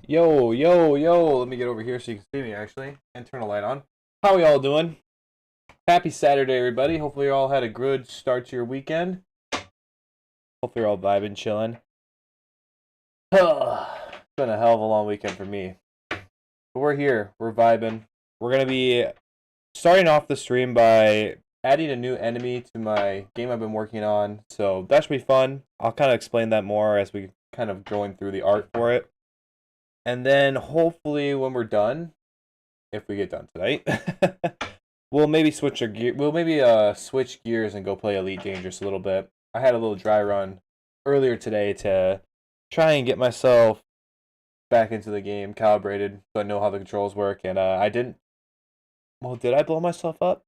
Yo, yo, yo. Let me get over here so you can see me actually and turn the light on. How are y'all doing? Happy Saturday, everybody. Hopefully, you all had a good start to your weekend. Hopefully, you're all vibing, chilling. It's been a hell of a long weekend for me. But we're here. We're vibing. We're going to be starting off the stream by adding a new enemy to my game I've been working on. So that should be fun. I'll kind of explain that more as we kind of going through the art for it. And then hopefully when we're done, if we get done tonight, we'll maybe switch our gear. We'll maybe switch gears and go play Elite Dangerous a little bit. I had a little dry run earlier today to try and get myself back into the game, calibrated, so I know how the controls work. And I didn't. Well, did I blow myself up?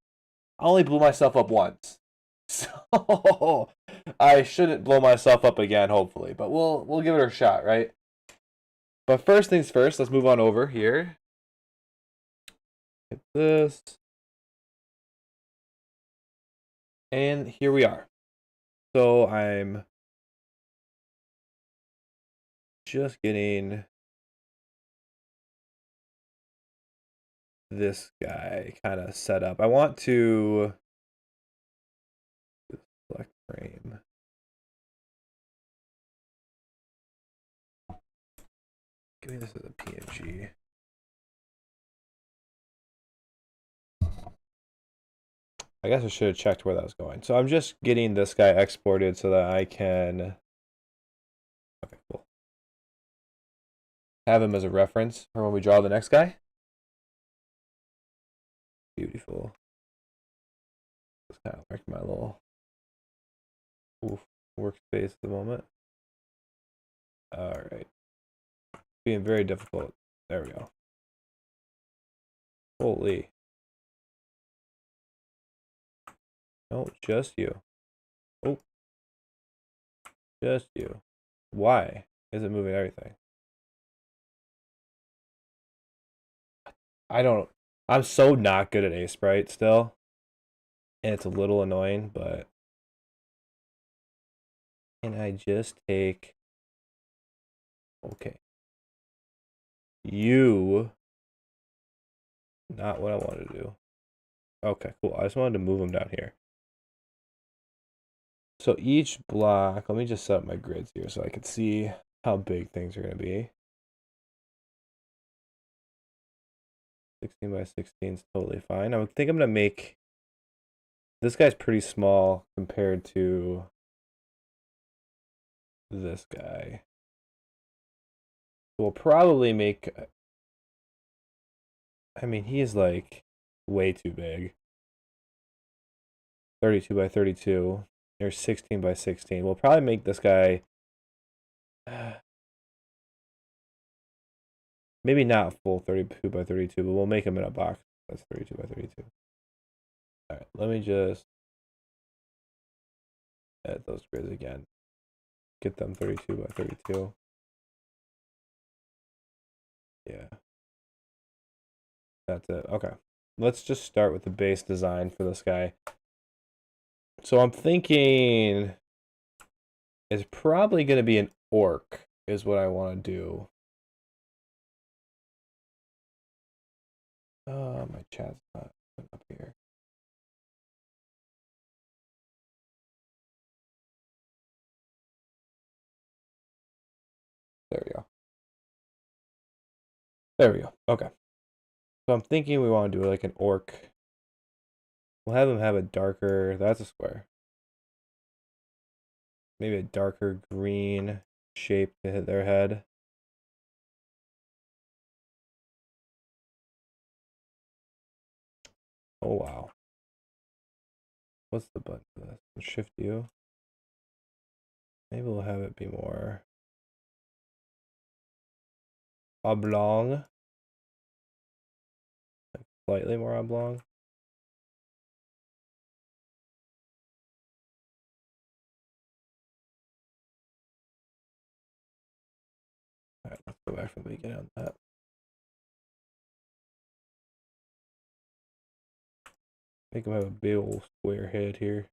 I only blew myself up once, so I shouldn't blow myself up again. Hopefully, but we'll give it a shot, right? But first things first, let's move on over here. Hit this. And here we are. So I'm just getting this guy kind of set up. I want to select frame. Give me this as a PNG. I guess I should have checked where that was going. So I'm just getting this guy exported so that I can okay, cool. Have him as a reference for when we draw the next guy. Beautiful. Just kind of like my little workspace at the moment. Alright. Being very difficult. There we go. Holy. No, just you. Oh. Just you. Why is it moving everything? I'm so not good at Aseprite still. And it's a little annoying, but can I just take okay. You not what I wanted to do. Okay, cool. I just wanted to move them down here. So each block, let me just set up my grids here so I can see how big things are going to be. 16 by 16 is totally fine. I think I'm going to make this guy's pretty small compared to this guy. We'll probably make, I mean, he is like way too big. 32 by 32. There's 16 by 16. We'll probably make this guy maybe not full 32 by 32, but we'll make him in a box. That's 32 by 32. All right, let me just add those grids again. Get them 32 by 32. Yeah. That's it. Okay. Let's just start with the base design for this guy. So I'm thinking it's probably going to be an orc is what I want to do. My chat's not up here. There we go. There we go. Okay. So I'm thinking we want to do like an orc. We'll have them have a darker, that's a square. Maybe a darker green shape to hit their head. Oh, wow. What's the button for this? Shift U. Maybe we'll have it be more oblong. Like slightly more oblong. Alright, let's go back from the beginning on that. Make him have a big old square head here.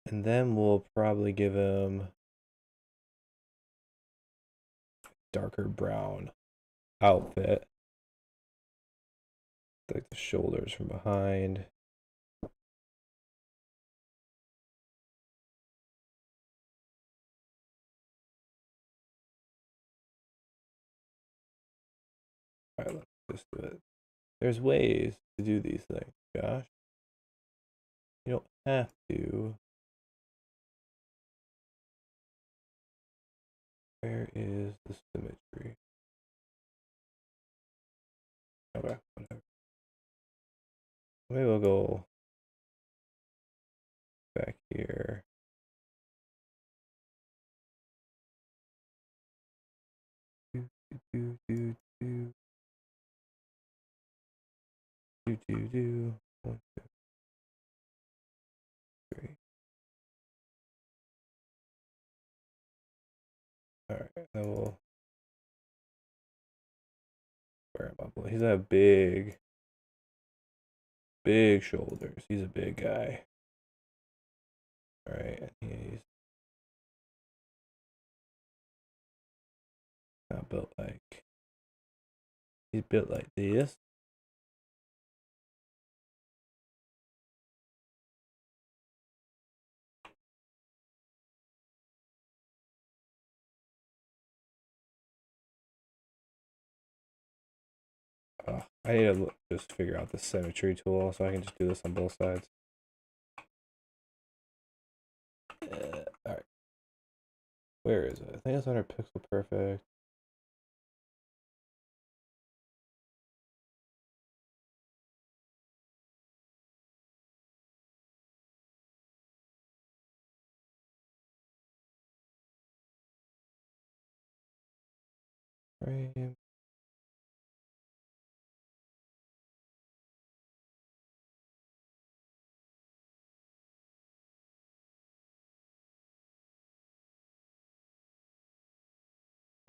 And then we'll probably give him darker brown outfit. Like the shoulders from behind. Alright, let's just do it. There's ways to do these things, Josh. You don't have to. Where is the symmetry? Okay, whatever. Maybe we'll go back here. Do, do, do, do, do, do, do. 1, 2, 3. Alright, then we'll square him up. He's got big shoulders. He's a big guy. Alright, he's not built like. He's built like this. I need to just figure out the symmetry tool so I can just do this on both sides. Alright. Where is it? I think it's under Pixel Perfect. Frame.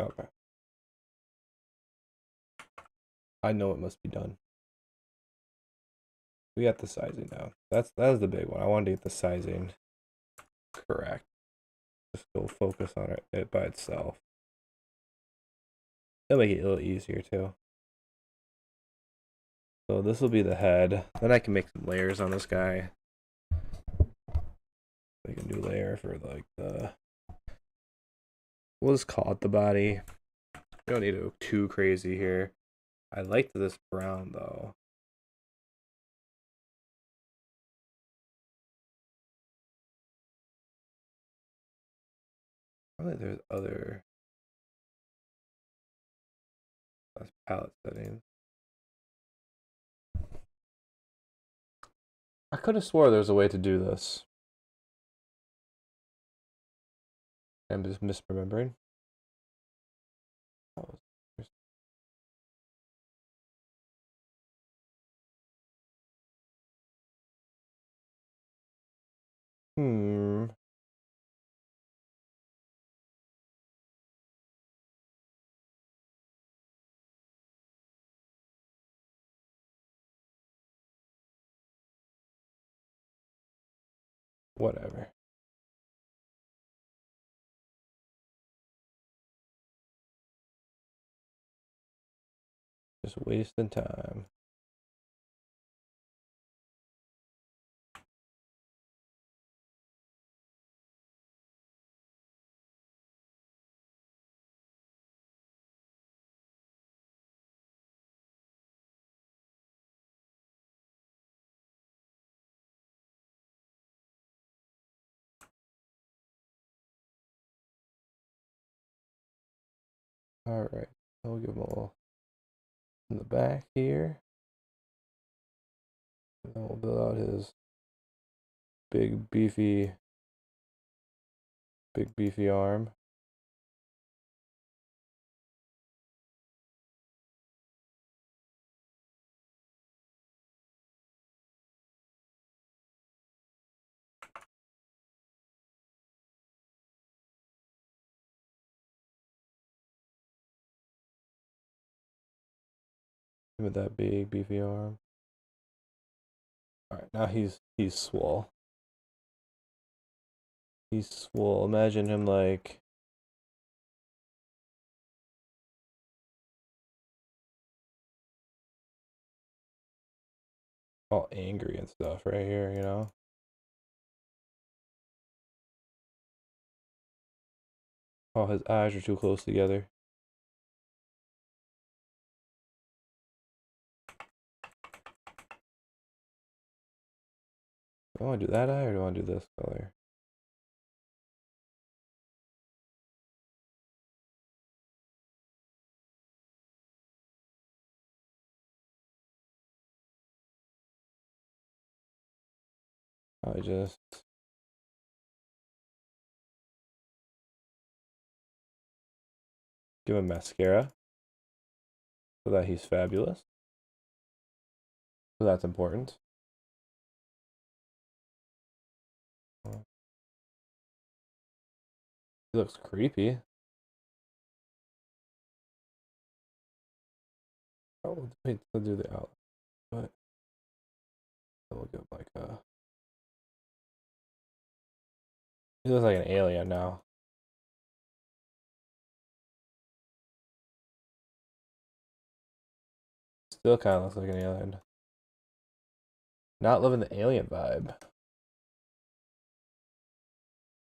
Okay. I know it must be done. We got the sizing now. That was the big one. I wanted to get the sizing correct. Just go focus on it by itself. That'll make it a little easier too. So this will be the head. Then I can make some layers on this guy. Make a new layer for like the. We'll just call it the body. We don't need to go too crazy here. I liked this brown though. Probably there's other palette settings. I could have swore there was a way to do this. I'm just misremembering. Hmm. Whatever. Just wasting time. All right. I'll give him a little in the back here. And then we'll build out his big beefy arm. With that big beefy arm. All right, now he's swole. He's swole. Imagine him like all angry and stuff right here, you know? Oh, his eyes are too close together. Do I want to do that eye or do I want to do this color? I just give him mascara so that he's fabulous. So that's important. He looks creepy. Oh, wait, I'll do the outline. But we'll give like a. He looks like an alien now. Still kind of looks like an alien. Not loving the alien vibe.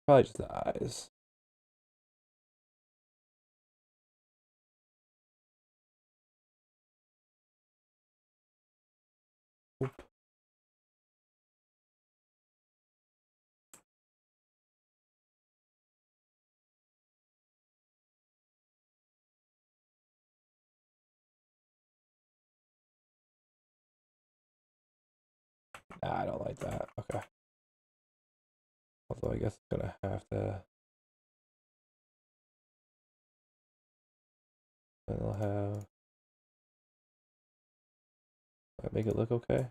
Probably just the eyes. Oop. Nah, I don't like that. Okay. Although I guess it's gonna have to. Then I'll have. Make it look okay.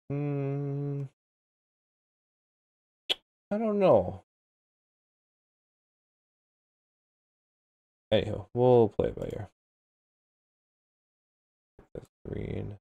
Hmm. I don't know. Anyhow, we'll play it by ear. That's green.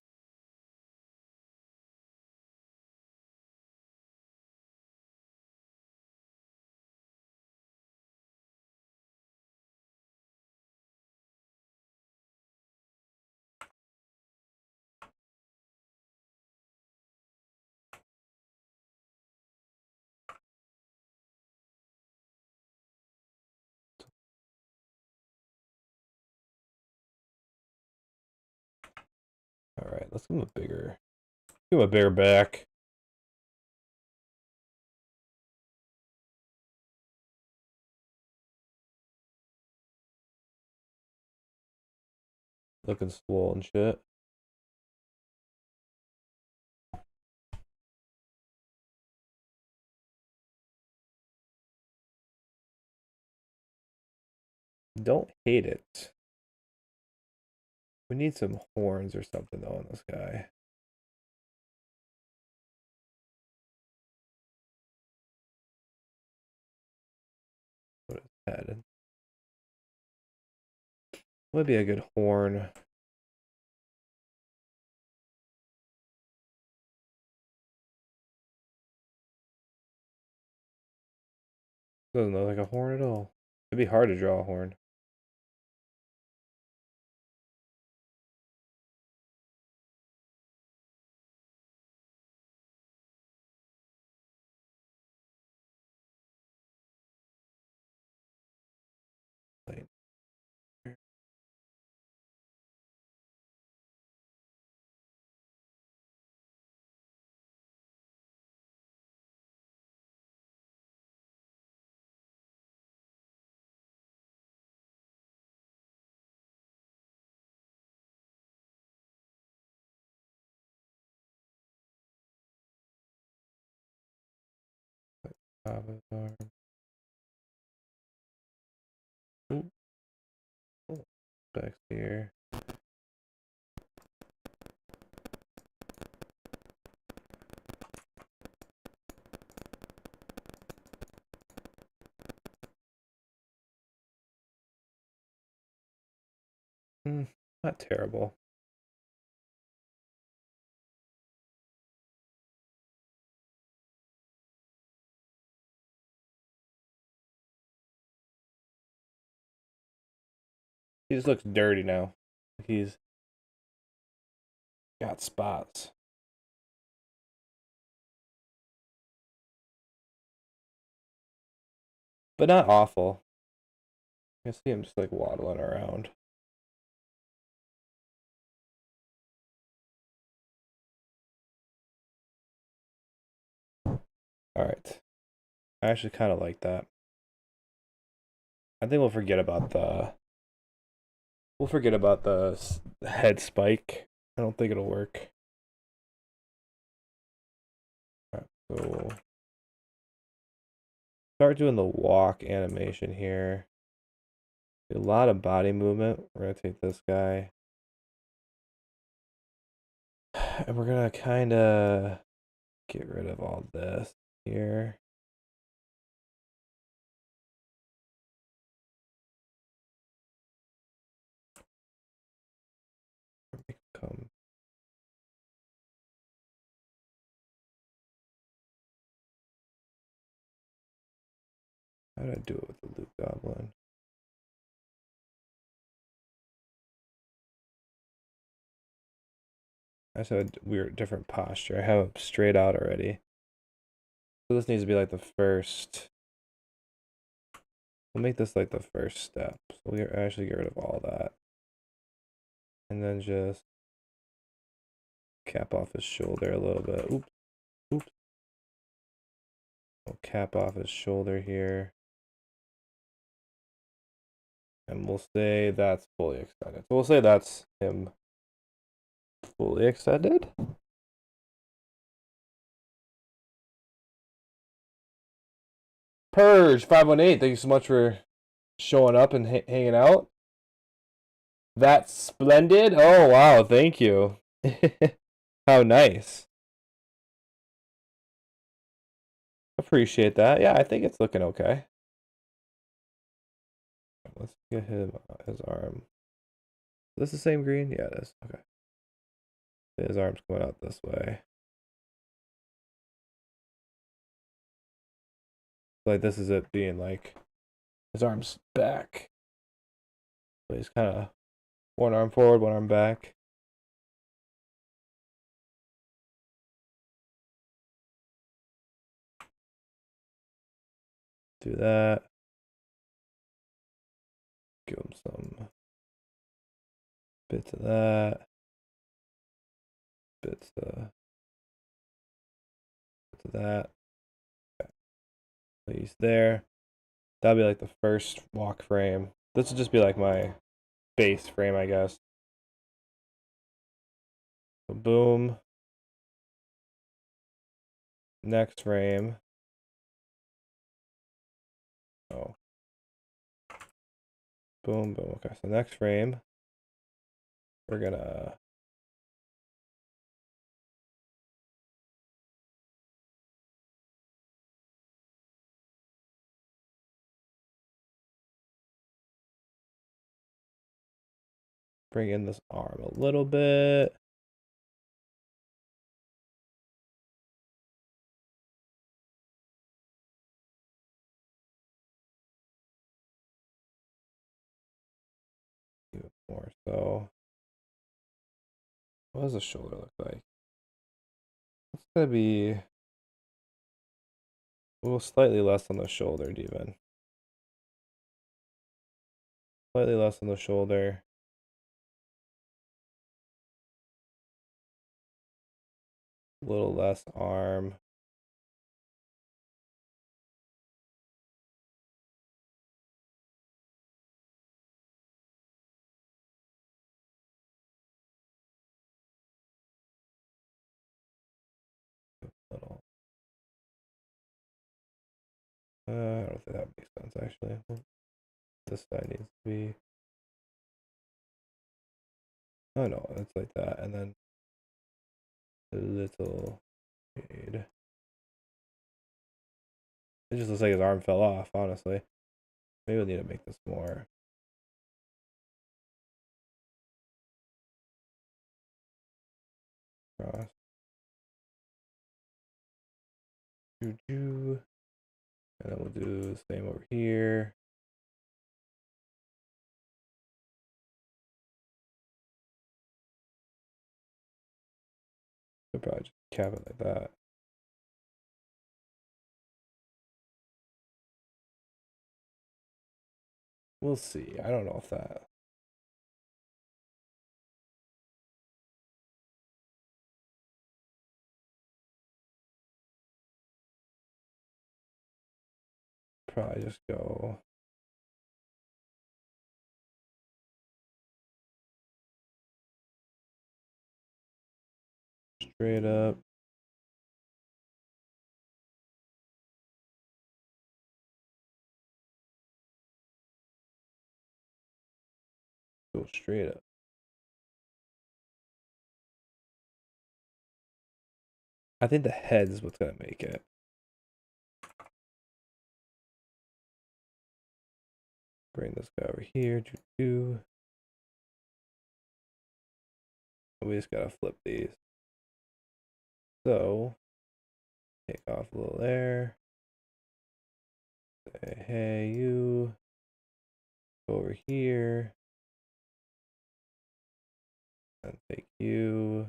All right, let's give him a bigger. Give him a bigger back. Looking swole and shit. Don't hate it. We need some horns or something though on this guy. Put his head. Would be a good horn. Doesn't look like a horn at all. It'd be hard to draw a horn. Wait. Avatar. Ooh. Oh, back here. Not terrible. He just looks dirty now. He's got spots. But not awful. I see him just like waddling around. Alright. I actually kind of like that. I think we'll forget about the head spike. I don't think it'll work. Alright, so we'll start doing the walk animation here. A lot of body movement. We're gonna take this guy. And we're gonna kinda get rid of all this here. Come. How did I do it with the Luke Goblin? I said weird different posture. I have him straight out already. So this needs to be like the first. We'll make this like the first step. So we'll actually get rid of all that. And then just cap off his shoulder a little bit. Oops. Oops. We'll cap off his shoulder here. And we'll say that's fully extended. So we'll say that's him fully extended. Purge 518. Thank you so much for showing up and hanging out. That's splendid. Oh wow, thank you. How nice. Appreciate that. Yeah, I think it's looking okay. Let's get him his arm. Is this the same green? Yeah, it is. Okay. His arm's coming out this way. Like this is it being like his arm's back. So he's kind of one arm forward, one arm back. Do that. Give him some bits of that. Bits of that. Okay. So he's there. That'll be like the first walk frame. This would just be like my base frame, I guess. So boom. Next frame. Oh. Boom, boom. Okay, so next frame, we're gonna bring in this arm a little bit. Even more so. What does the shoulder look like? It's gonna be a little slightly less on the shoulder, even. Slightly less on the shoulder. A little less arm. Little. I don't think that makes sense actually. This side needs to be. Oh no, it's like that, and then a little shade. It just looks like his arm fell off, honestly. Maybe we'll need to make this more. Cross. And then we'll do the same over here. I'll probably just cap it like that. We'll see. I don't know if that. Probably just go. Straight up. Go straight up. I think the head is what's gonna make it. Bring this guy over here. We just gotta flip these. So take off a little there. Say, hey, you go over here. And take you.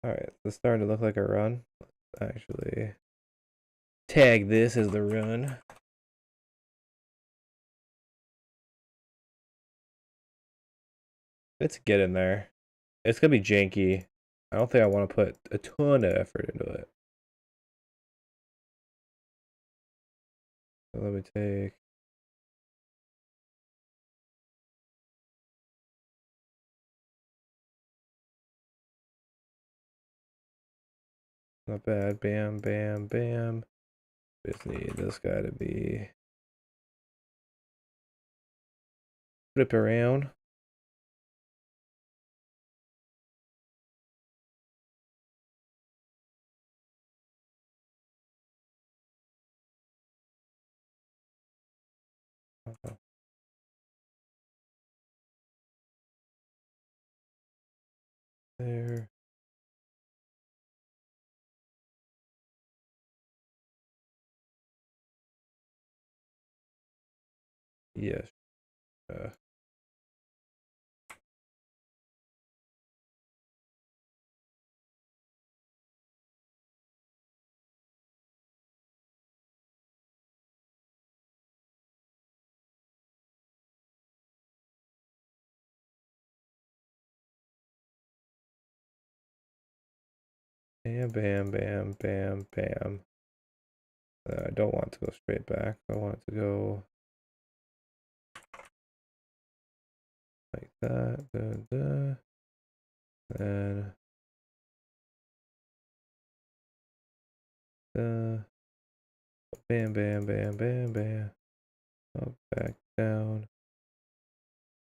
Alright, it's starting to look like a run. Let's actually tag this as the run. Let's get in there. It's gonna be janky. I don't think I want to put a ton of effort into it. So let me take. Not bad. Bam, bam, bam. Just need this guy to be flip around. There. Yes. Bam, bam, bam, bam, bam. I don't want to go straight back. I want to go like that. Then bam, bam, bam, bam, bam. Up, back, down.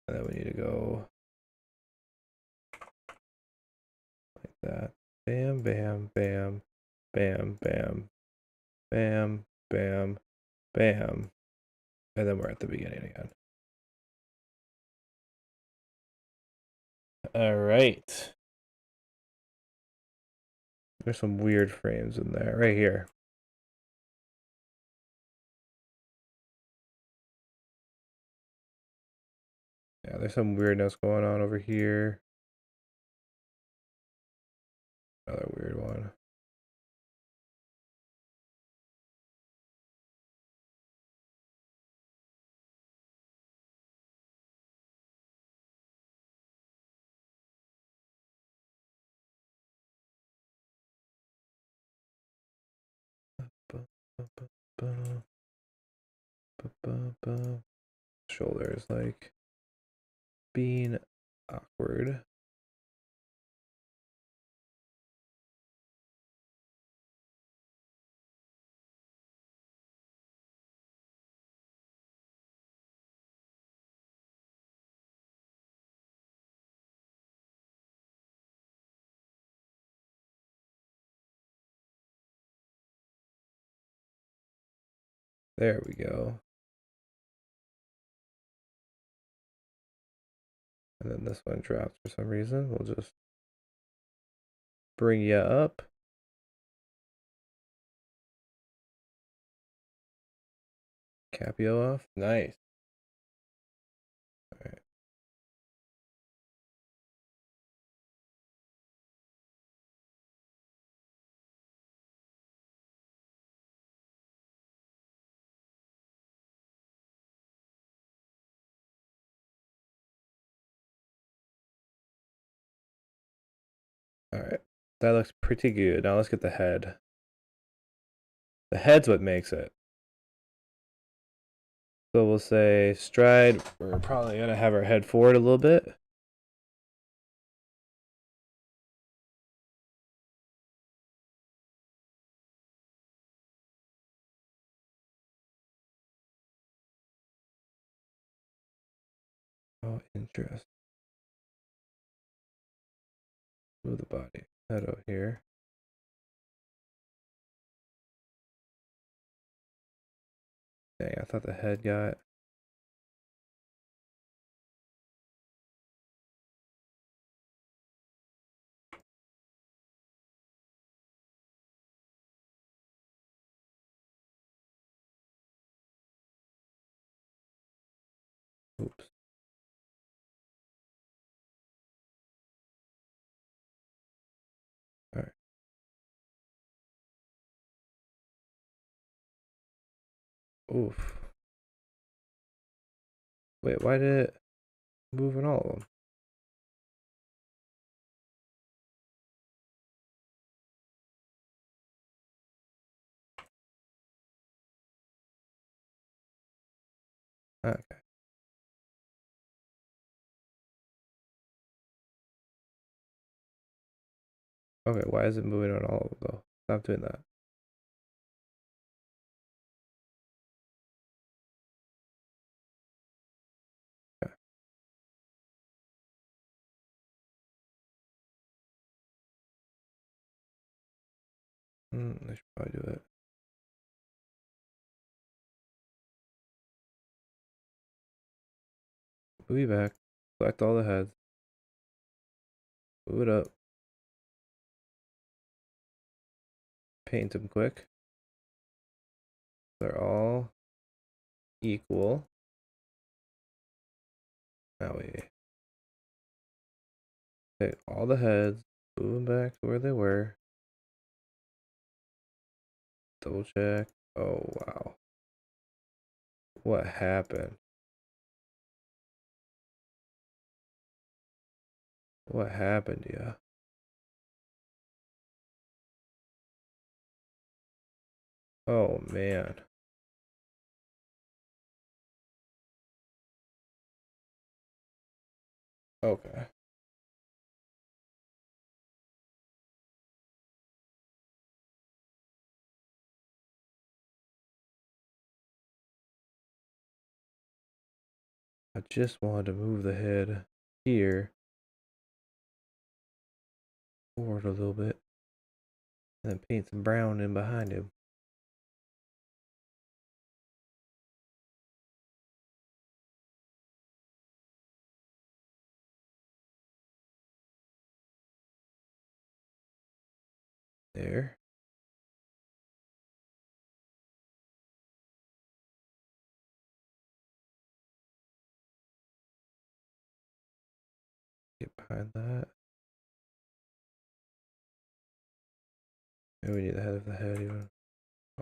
And then we need to go like that. Bam, bam, bam, bam, bam, bam, bam, bam. And then we're at the beginning again. All right. There's some weird frames in there. Right here. Yeah, there's some weirdness going on over here. Another weird one. Shoulders like being awkward. There we go. this one dropped for some reason. We'll just bring you up. Capio off. Nice. All right. All right. That looks pretty good. Now let's get the head. The head's what makes it. So we'll say stride. We're probably going to have our head forward a little bit. Oh, interesting. Move the body. Head out here. Dang, I thought the head got... Oops. All right. Oof. Wait, why did it move in all of them? Okay. Okay, why is it moving on all of them though? Stop doing that. Okay. I should probably do it. Move back. Select all the heads. Move it up. Paint them quick. They're all equal. Now we take all the heads, move them back to where they were. Double check. Oh, wow. What happened? What happened to you? Oh, man. Okay. I just wanted to move the head here forward a little bit and then paint some brown in behind him. There. Get behind that. Maybe we need the head of the head even.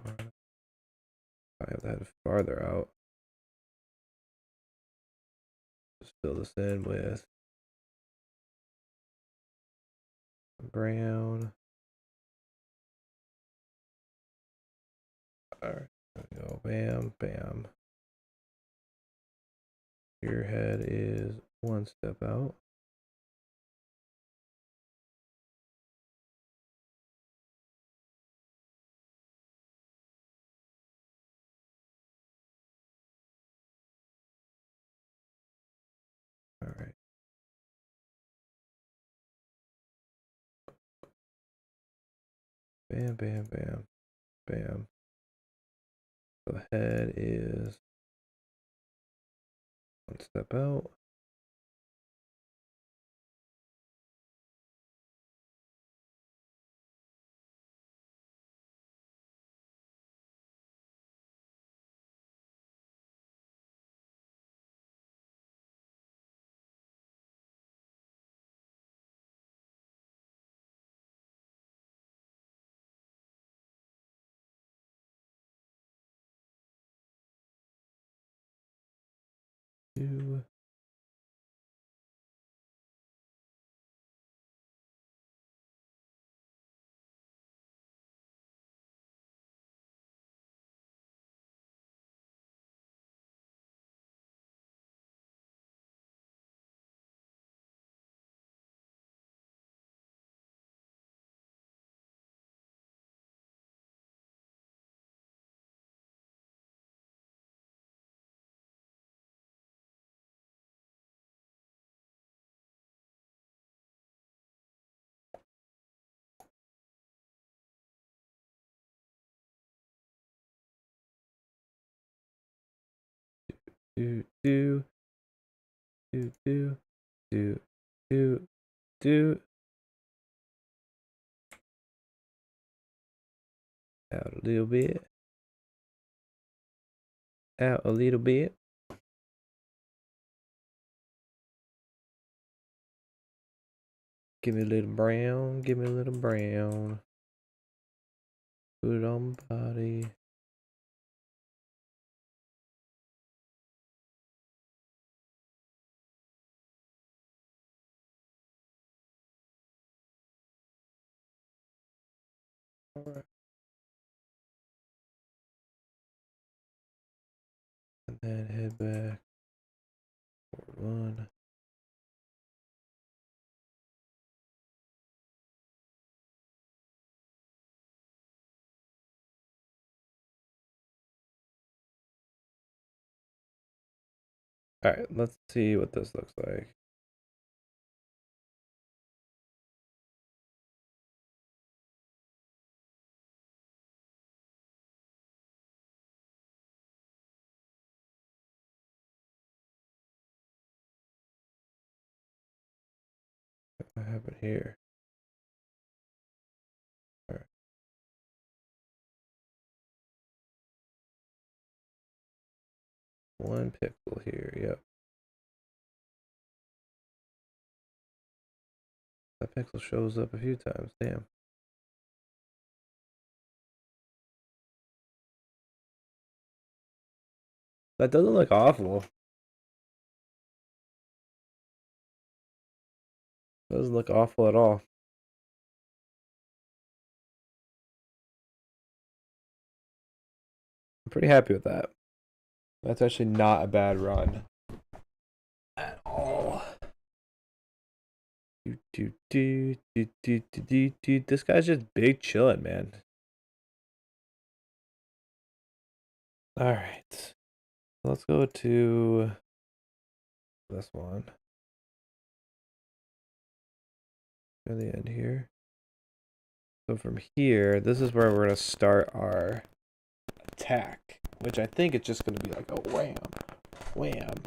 I have the head farther out. Just fill this in with brown. Alright, there we go. Bam, bam. Your head is one step out. Alright. Bam, bam, bam, bam. The head is one step out. do. Do do do do do do do. Out a little bit. Out a little bit. Give me a little brown. Give me a little brown. Put it on my body. Alright. And then head back. Forward 1. Alright, let's see what this looks like. I have it here. Alright. One pixel here, yep. That pixel shows up a few times, damn. That doesn't look awful. Doesn't look awful at all. I'm pretty happy with that. That's actually not a bad run at all. This guy's just big chilling, man. All right, let's go to this one. Near the end here. So from here, this is where we're gonna start our attack, which I think it's just gonna be like a wham, wham,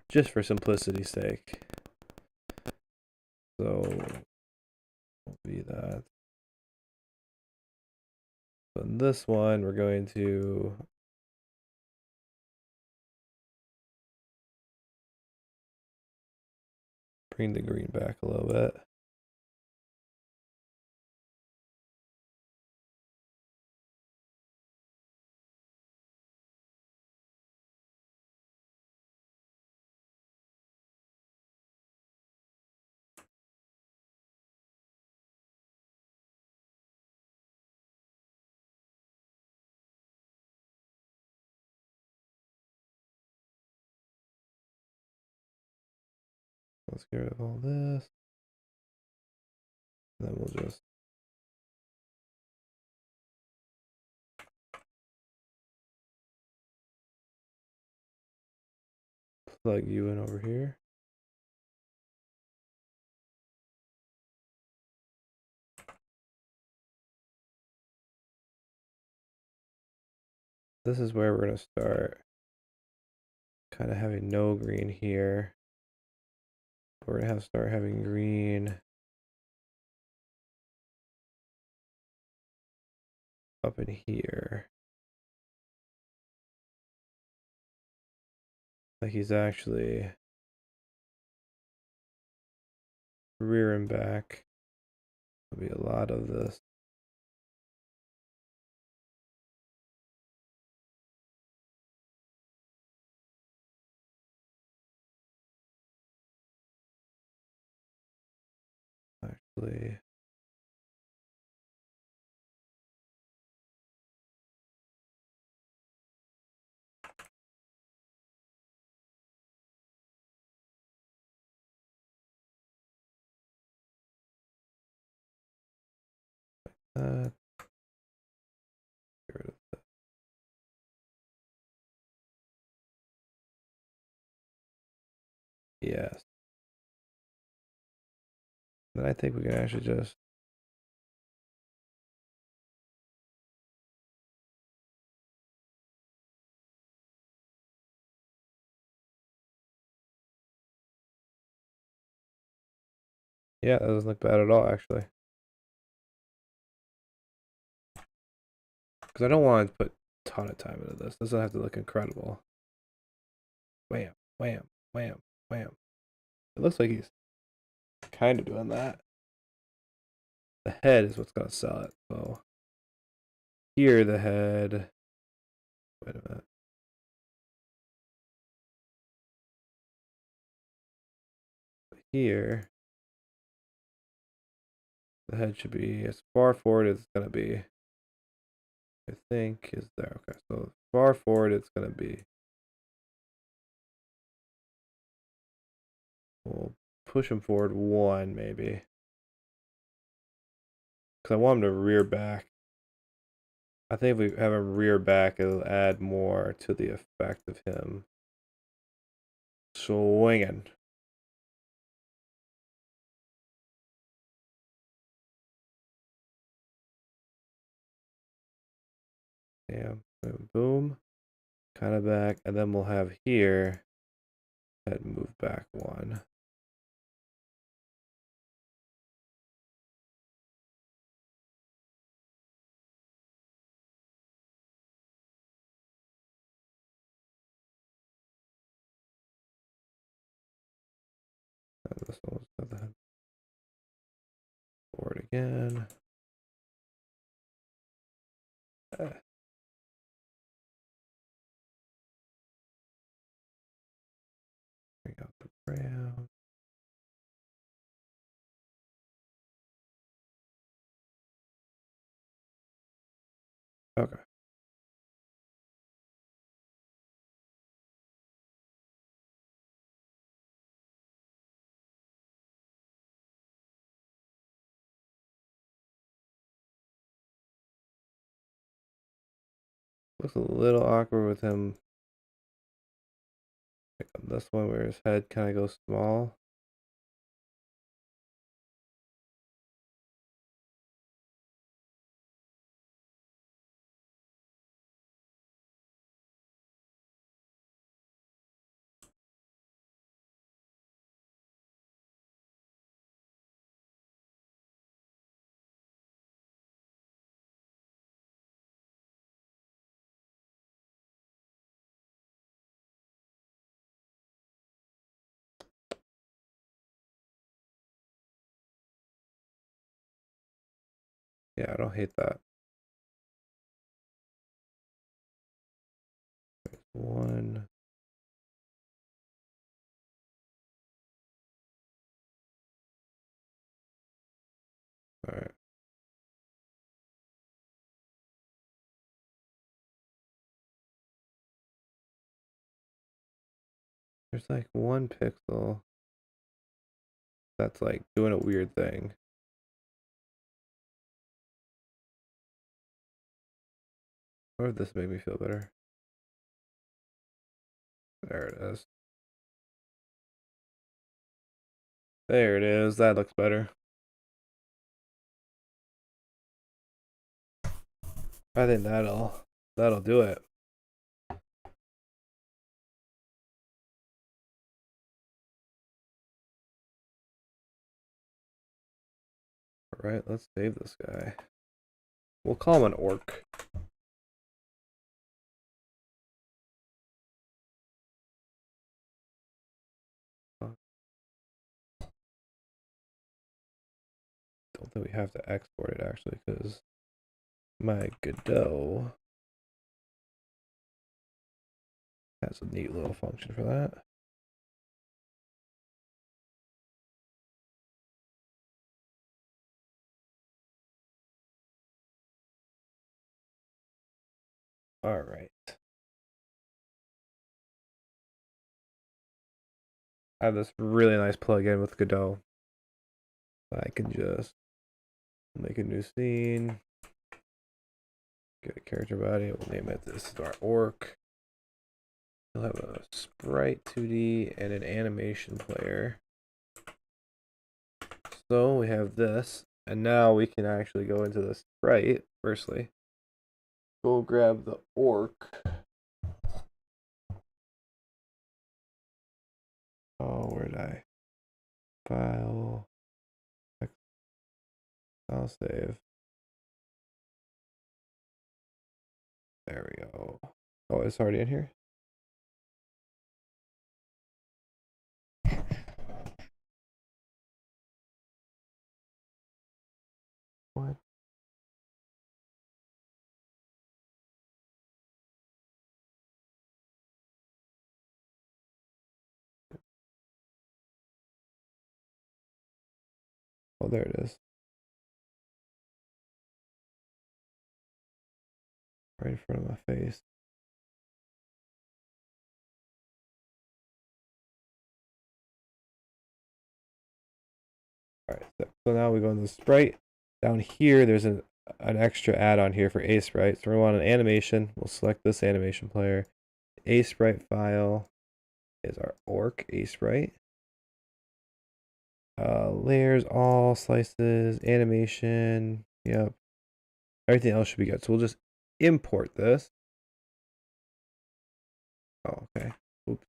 just for simplicity's sake. So will be that. So in this one, we're going to bring the green back a little bit. Let's get rid of all this. And then we'll just plug you in over here. This is where we're going to start kind of having no green here. We're going to have to start having green up in here. Like he's actually rearing back. There'll be a lot of this. Actually, get rid of that. Yes. Then I think we can actually just yeah, that doesn't look bad at all actually. Because I don't want to put a ton of time into this. This doesn't have to look incredible. Wham, wham, wham, wham. It looks like he's kind of doing that. The head is what's gonna sell it. So here the head. Wait a minute. Here the head should be as far forward as it's gonna be. I think is there. Okay, so far forward it's gonna be. We'll push him forward one maybe. Because I want him to rear back. I think if we have him rear back, it'll add more to the effect of him swinging. Damn. Boom, boom. Kind of back. And then we'll have here. Head move back one. And this one was the head forward again. Bring out the brown. Okay. Looks a little awkward with him. Like on this one where his head kind of goes small. Yeah, I don't hate that. One. All right. There's like one pixel that's like doing a weird thing. Or would this make me feel better? There it is. There it is. That looks better. I think that'll do it. All right, let's save this guy. We'll call him an orc. Don't think we have to export it actually, because my Godot has a neat little function for that. All right. I have this really nice plugin with Godot. I can just make a new scene, get a character body. We'll name it, this is our orc. We'll have a sprite 2D and an animation player. So we have this, and now we can actually go into the sprite. Firstly, go grab the orc. Oh, where did I? File. I'll save. There we go. Oh, it's already in here? What? Oh, there it is. Right in front of my face. Alright, so now we go in the sprite. Down here, there's an extra add-on here for Aseprite. So we want an animation. We'll select this animation player. Aseprite file is our orc Aseprite. Layers, all, slices, animation. Yep. Everything else should be good. So we'll just import this. Oh, okay. Oops.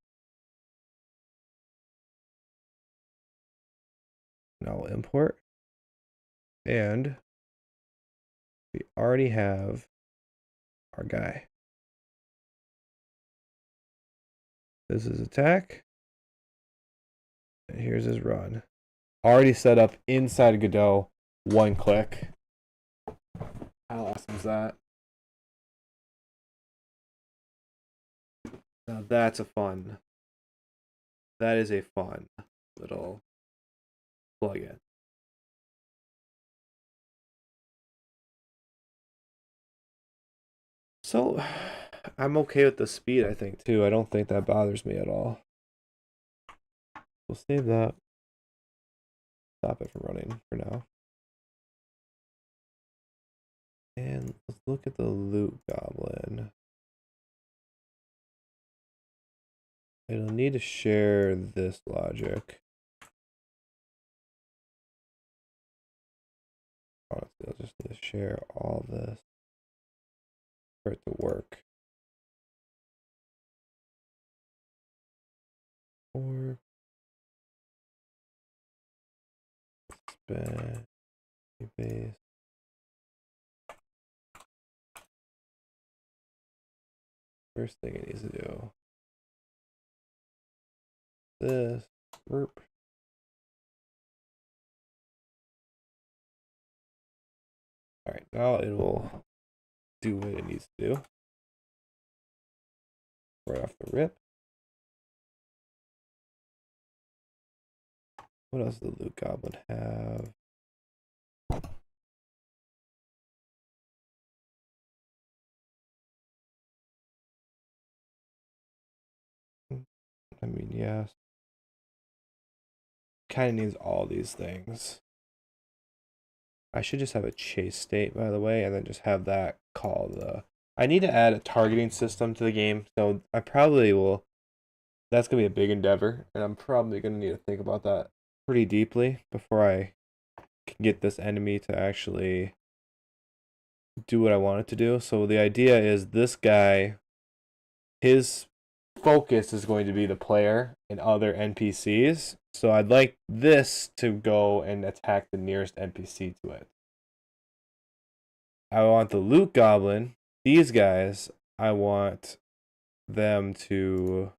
Now we'll import. And we already have our guy. This is attack. And here's his run. Already set up inside Godot. One click. How awesome is that? Now that's a fun. That is a fun little plugin. So I'm okay with the speed, I think, too. I don't think that bothers me at all. We'll save that. Stop it from running for now. And let's look at the loot goblin. It'll need to share this logic. Honestly, I'll just need to share all this for it to work. Or spend base. First thing it needs to do. This. Burp. Alright, now it will do what it needs to do. Right off the rip. What else does the loot goblin have? I mean, yes. Kind of needs all these things. I should just have a chase state, by the way, and then just have that call the... I need to add a targeting system to the game, so I probably will... That's going to be a big endeavor, and I'm probably going to need to think about that pretty deeply before I can get this enemy to actually do what I want it to do. So the idea is this guy, his focus is going to be the player and other NPCs. So I'd like this to go and attack the nearest NPC to it. I want the loot goblin, these guys, I want them to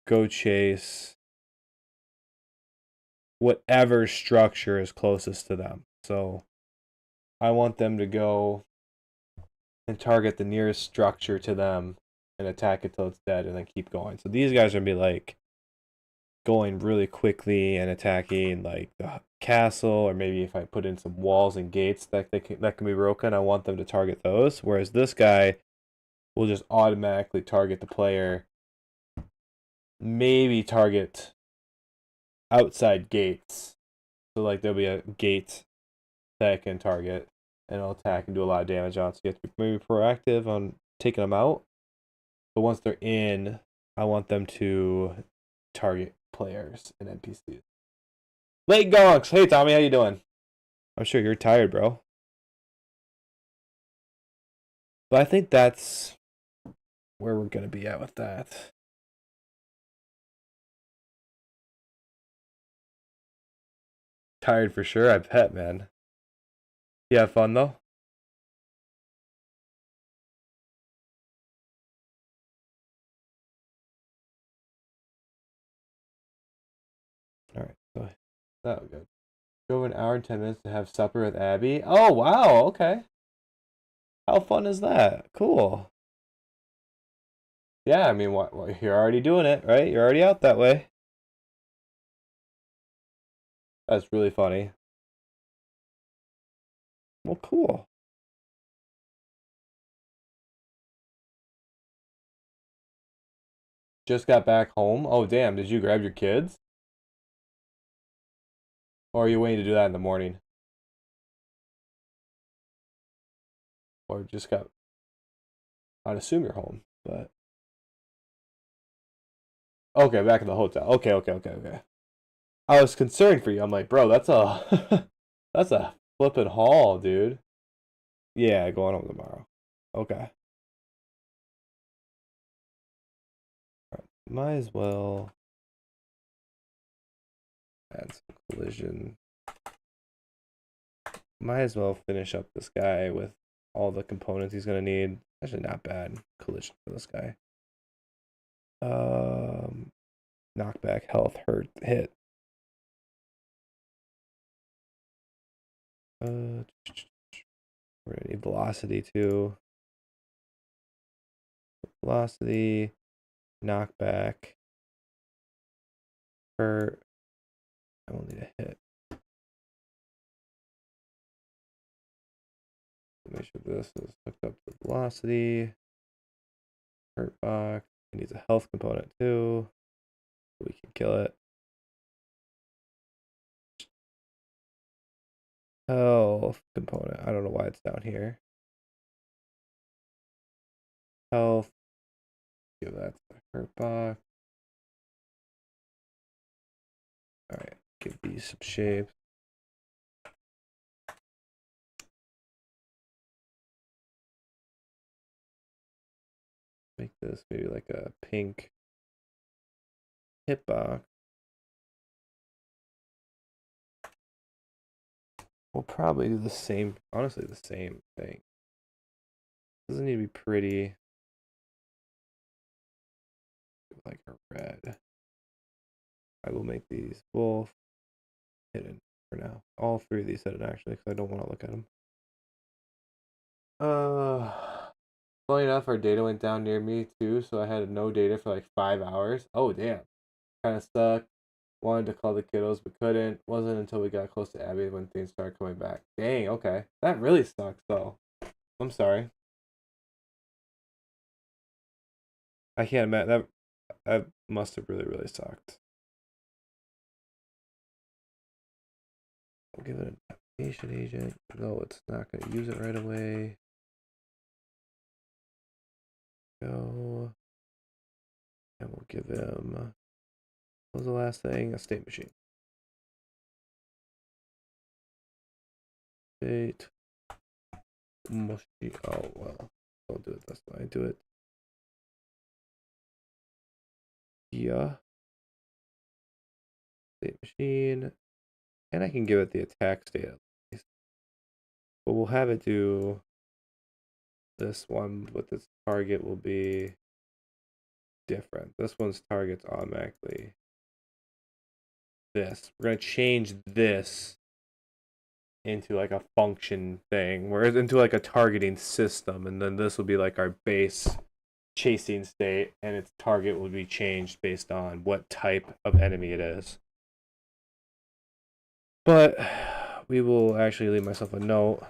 go chase whatever structure is closest to them. So I want them to go and target the nearest structure to them and attack it till it's dead and then keep going. So these guys are going to be like going really quickly and attacking like the castle, or maybe if I put in some walls and gates that can be broken, I want them to target those. Whereas this guy will just automatically target the player, maybe target outside gates. So like there'll be a gate that I can target and it'll attack and do a lot of damage on. So you have to be maybe proactive on taking them out. But once they're in, I want them to target players and NPCs. Late Gonks! Hey Tommy, how you doing? I'm sure you're tired, bro. But I think that's where we're gonna be at with that. Tired for sure, I bet, man. You have fun though? Alright, so that was good. Go an hour and 10 minutes to have supper with Abby. Oh wow, okay. How fun is that? Cool. Yeah, I mean, what you're already doing it, right? You're already out that way. That's really funny. Well, cool. Just got back home. Oh, damn. Did you grab your kids? Or are you waiting to do that in the morning? Or just got. I'd assume you're home, but. Okay, back in the hotel. Okay. I was concerned for you. I'm like, bro, that's a. That's a flippin' haul, dude. Yeah, going home tomorrow. Okay. Right. Might as well add some collision. Might as well finish up this guy with all the components he's gonna need. Actually, not bad collision for this guy. Knockback, health, hurt, hit. We're gonna need velocity too. Velocity, knockback, hurt. I will need a hit. Make sure this is hooked up to velocity. Hurt box. It needs a health component too. We can kill it. Health component. I don't know why it's down here. Health. Give that to the hurt box. Alright, give these some shapes. Make this maybe like a pink hitbox. We'll probably do the same, honestly, the same thing. Doesn't need to be pretty. Like a red. I will make these both hidden for now. All three of these hidden actually, because I don't want to look at them. Funny enough, our data went down near me too, so I had no data for like 5 hours. Oh damn, kind of stuck. Wanted to call the kiddos, but couldn't. Wasn't until we got close to Abby when things started coming back. Dang, okay, that really sucks though. I'm sorry. I can't imagine that must have really sucked. I'll give it an application agent. No, it's not going to use it right away. Go. And we'll give him. What was the last thing? A state machine. State. Machine. Oh, well. I'll do it this way. Do it. Yeah. State machine. And I can give it the attack state at least. But we'll have it do this one with its target will be different. This one's target's automatically this. We're going to change this into like a function thing, whereas into like a targeting system, and then this will be like our base chasing state, and its target will be changed based on what type of enemy it is. But we will actually leave myself a note.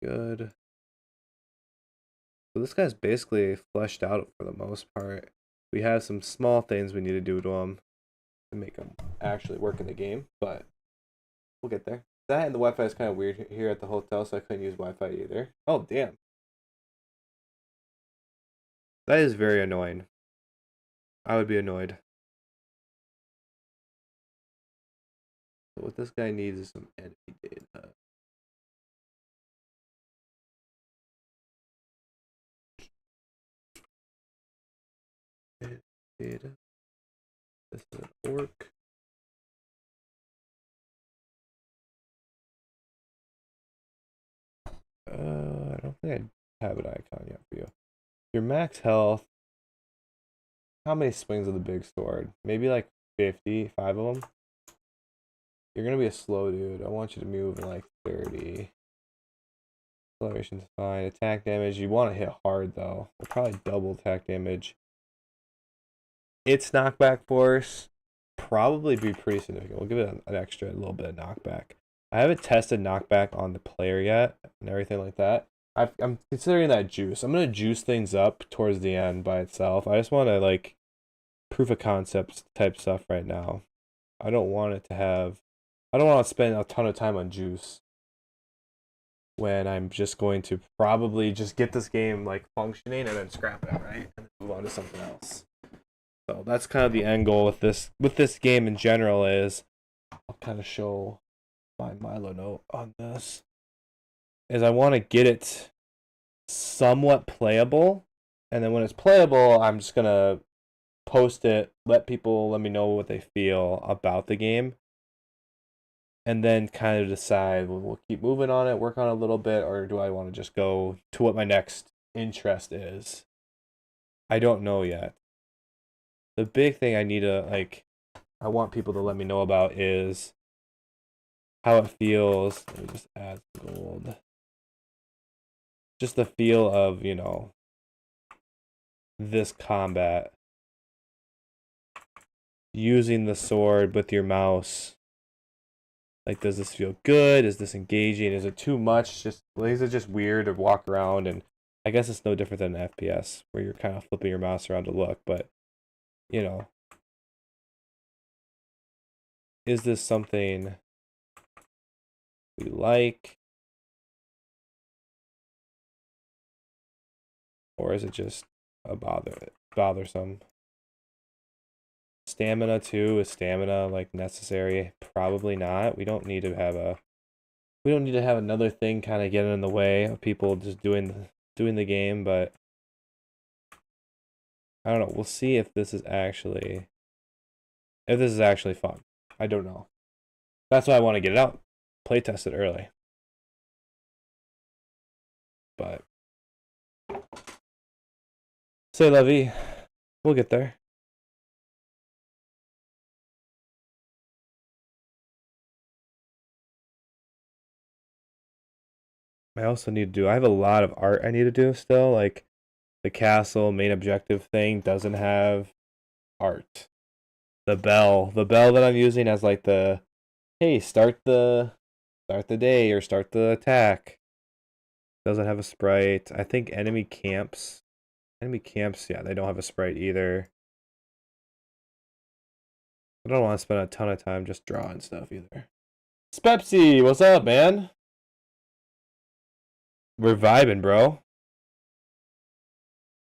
Good. So this guy's basically fleshed out for the most part. We have some small things we need to do to him to make him actually work in the game, but we'll get there. That and the Wi-Fi is kind of weird here at the hotel, so I couldn't use Wi-Fi either. Oh, damn. That is very annoying. I would be annoyed. So what this guy needs is some enemy data. Data. This is an orc. I don't think I have an icon yet for you. Your max health. How many swings of the big sword? Maybe like 55 of them. You're gonna be a slow dude. I want you to move in like 30. Acceleration's fine. Attack damage. You want to hit hard though. We'll probably double attack damage. Its knockback force probably be pretty significant. We'll give it an extra little bit of knockback. I haven't tested knockback on the player yet and everything like that. I'm considering that juice. I'm gonna juice things up towards the end by itself. I just want to like proof of concept type stuff right now. I don't want it to have. I don't want to spend a ton of time on juice when I'm just going to probably just get this game like functioning and then scrap it, right? And move on to something else. So that's kind of the end goal with this game in general is I'll kind of show my Milo note on this. Is I want to get it somewhat playable, and then when it's playable, I'm just gonna post it, let me know what they feel about the game, and then kind of decide we'll keep moving on it, work on it a little bit, or do I want to just go to what my next interest is? I don't know yet. The big thing I want people to let me know about is how it feels. Let me just add gold. Just the feel of, this combat. Using the sword with your mouse. Like, does this feel good? Is this engaging? Is it too much? Is it just weird to walk around? And I guess it's no different than an FPS where you're kind of flipping your mouse around to look, but is this something we like? Or is it just a bothersome? Stamina too, is stamina like necessary? Probably not. We don't need to have another thing kind of getting in the way of people just doing the game, but I don't know. We'll see if this is actually fun. I don't know. That's why I want to get it out. Play test it early. But say la vie. We'll get there. I also need to do I have a lot of art I need to do still. Like the castle main objective thing doesn't have art. The bell that I'm using as like the hey, start the day or start the attack doesn't have a sprite. I think enemy camps, yeah, they don't have a sprite either. I don't want to spend a ton of time just drawing stuff either. Spepsi, what's up, man? We're vibing, bro.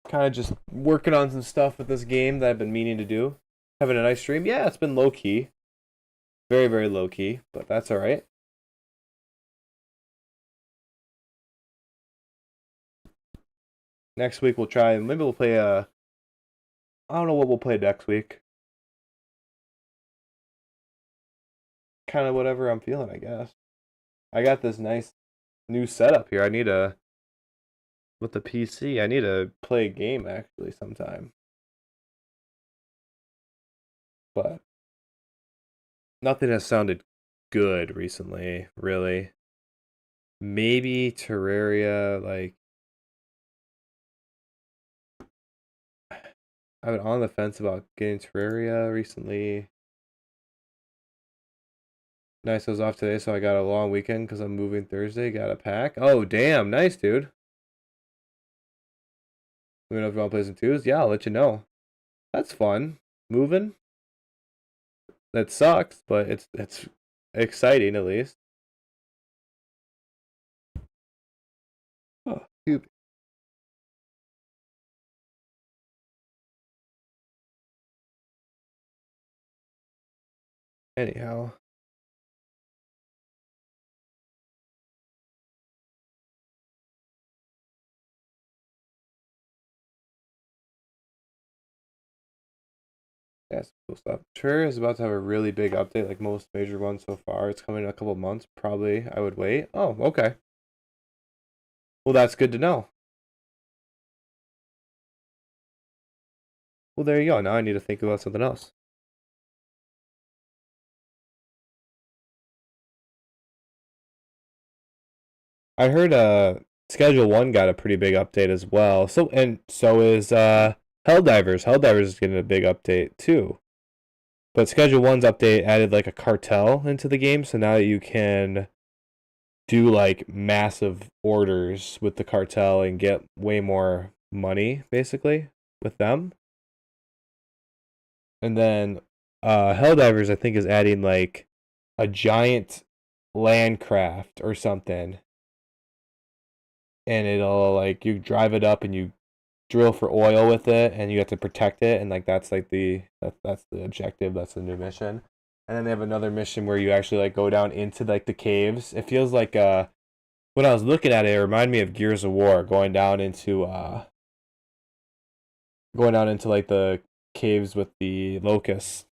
Kind of just working on some stuff with this game that I've been meaning to do. Having a nice stream. Yeah, it's been low key. Very, very low key, but that's all right. Next week we'll try. Maybe we'll play I don't know what we'll play next week. Kind of whatever I'm feeling, I guess. I got this nice new setup here. I need to with the PC. I need to play a game actually sometime. But nothing has sounded good recently, really. Maybe Terraria, like I've been on the fence about getting Terraria recently. Nice, I was off today, so I got a long weekend because I'm moving Thursday. Got a pack. Oh, damn. Nice, dude. Let me know if you want to play some twos. Yeah, I'll let you know. That's fun. Moving. That sucks, but it's exciting at least. Oh, cute. Anyhow. Yeah, some cool stuff. Terraria is about to have a really big update, like most major ones so far. It's coming in a couple months. Probably I would wait. Oh, okay. Well, that's good to know. Well, there you go. Now I need to think about something else. I heard Schedule 1 got a pretty big update as well. So is Helldivers. Helldivers is getting a big update too. But Schedule 1's update added like a cartel into the game, so now you can do like massive orders with the cartel and get way more money basically with them. And then Helldivers I think is adding like a giant land craft or something. And it'll like you drive it up and you drill for oil with it and you have to protect it, and like that's like that's the objective, that's the new mission. And then they have another mission where you actually like go down into like the caves. It feels like when I was looking at it, it reminded me of Gears of War, going down into like the caves with the locusts,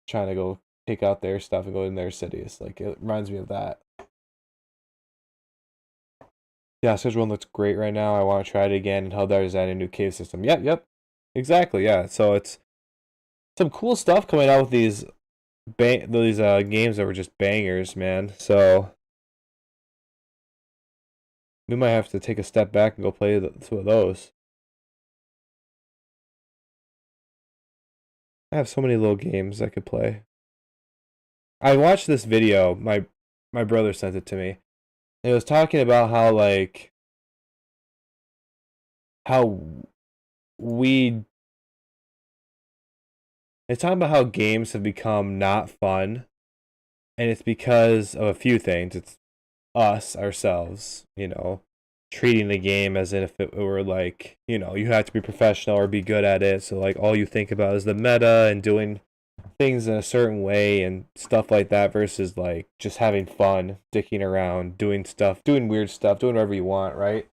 trying to go take out their stuff and go in their cities. Like it reminds me of that. Yeah, Schedule 1 looks great right now. I want to try it again. And how there's adding a new cave system. Yep. Exactly, yeah. So it's some cool stuff coming out with these games that were just bangers, man. So we might have to take a step back and go play two of those. I have so many little games I could play. I watched this video. My brother sent it to me. It was talking about how we it's talking about how games have become not fun, and it's because of a few things. It's us ourselves, treating the game as if it were like, you have to be professional or be good at it. So like all you think about is the meta and doing things in a certain way and stuff like that versus like just having fun, dicking around, doing stuff, doing weird stuff, doing whatever you want, right?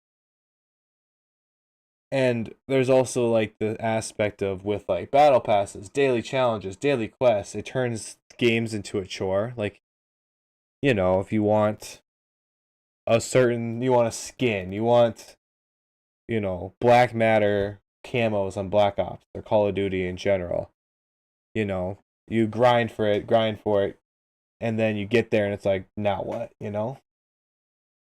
And there's also like the aspect of with like battle passes, daily challenges, daily quests, it turns games into a chore. Like, if you want you want a skin, you want, Black Matter camos on Black Ops or Call of Duty in general. You grind for it, and then you get there and it's like, now what?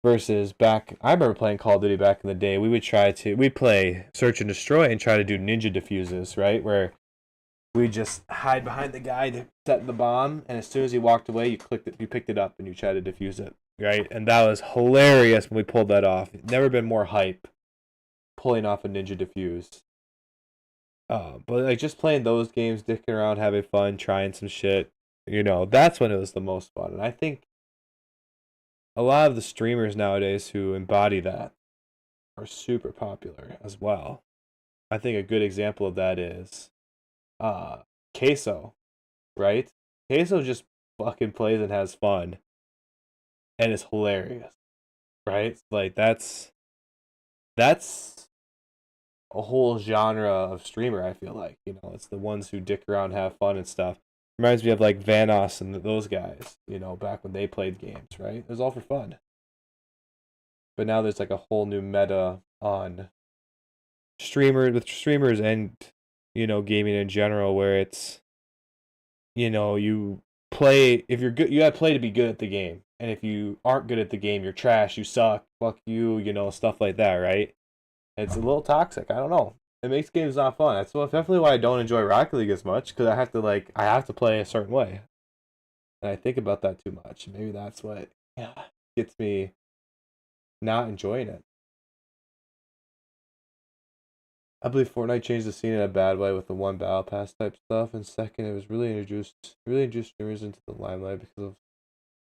Versus I remember playing Call of Duty back in the day. We'd play Search and Destroy and try to do ninja diffuses, right? Where we just hide behind the guy to set the bomb, and as soon as he walked away, you picked it up, and you tried to defuse it, right? And that was hilarious when we pulled that off. Never been more hype pulling off a ninja diffuse. But like just playing those games, dicking around, having fun, trying some shit, that's when it was the most fun. And I think a lot of the streamers nowadays who embody that are super popular as well. I think a good example of that is Queso, right? Queso just fucking plays and has fun and it's hilarious, right? Like that's a whole genre of streamer. I feel like it's the ones who dick around, have fun and stuff. Reminds me of like Vanoss and those guys, back when they played games, right? It was all for fun. But now there's like a whole new meta on streamers and gaming in general, where it's you play. If you're good, you gotta play to be good at the game, and if you aren't good at the game, you're trash, you suck, fuck you, stuff like that, right? It's a little toxic. I don't know. It makes games not fun. That's definitely why I don't enjoy Rocket League as much, because I have to play a certain way, and I think about that too much. Maybe that's what gets me not enjoying it. I believe Fortnite changed the scene in a bad way with the one battle pass type stuff, and second, it was really introduced streamers into the limelight because of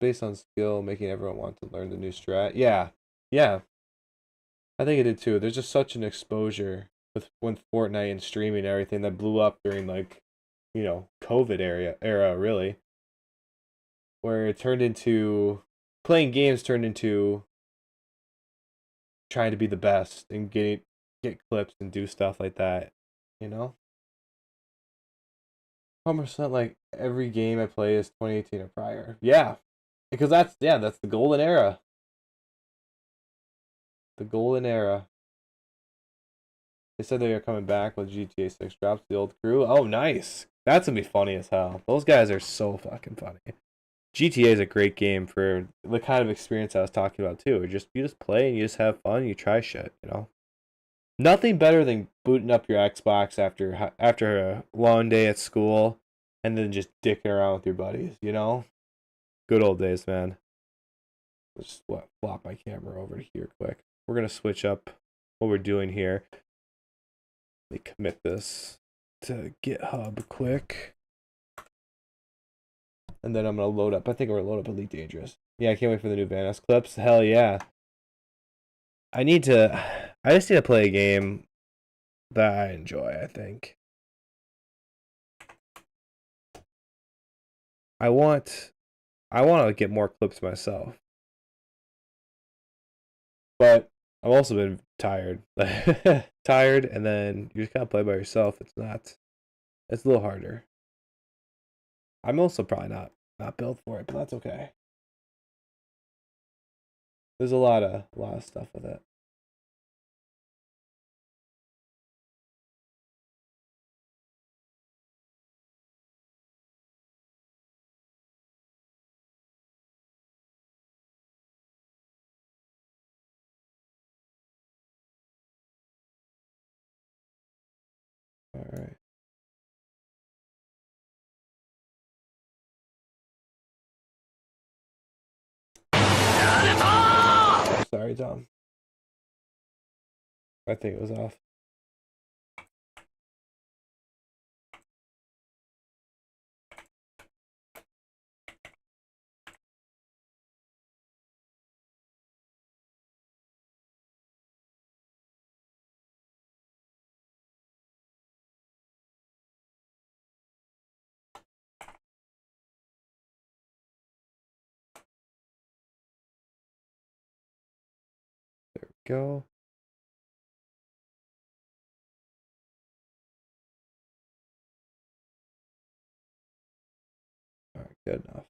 based on skill, making everyone want to learn the new strat. Yeah, yeah, I think it did too. There's just such an exposure with when Fortnite and streaming and everything that blew up during COVID era really, where it turned into playing games turned into trying to be the best and get clips and do stuff like that, you know? 100% like every game I play is 2018 or prior. Yeah. Because that's the golden era. The golden era. They said they are coming back with GTA 6 drops the old crew. Oh, nice. That's gonna be funny as hell. Those guys are so fucking funny. GTA is a great game for the kind of experience I was talking about too. You just play and you just have fun. You try shit. Nothing better than booting up your Xbox after a long day at school, and then just dicking around with your buddies. Good old days, man. Let's flop my camera over to here quick. We're gonna switch up what we're doing here. Let me commit this to GitHub quick. And then I'm gonna load up. I think we're gonna load up Elite Dangerous. Yeah, I can't wait for the new Vanoss clips. Hell yeah. I just need to play a game that I enjoy, I think. I want to get more clips myself. But I've also been tired. Tired, and then you just gotta play by yourself. It's a little harder. I'm also probably not built for it, but that's okay. There's a lot of stuff with it. All right. Sorry, Tom. I think it was off. There we go. All right, good enough.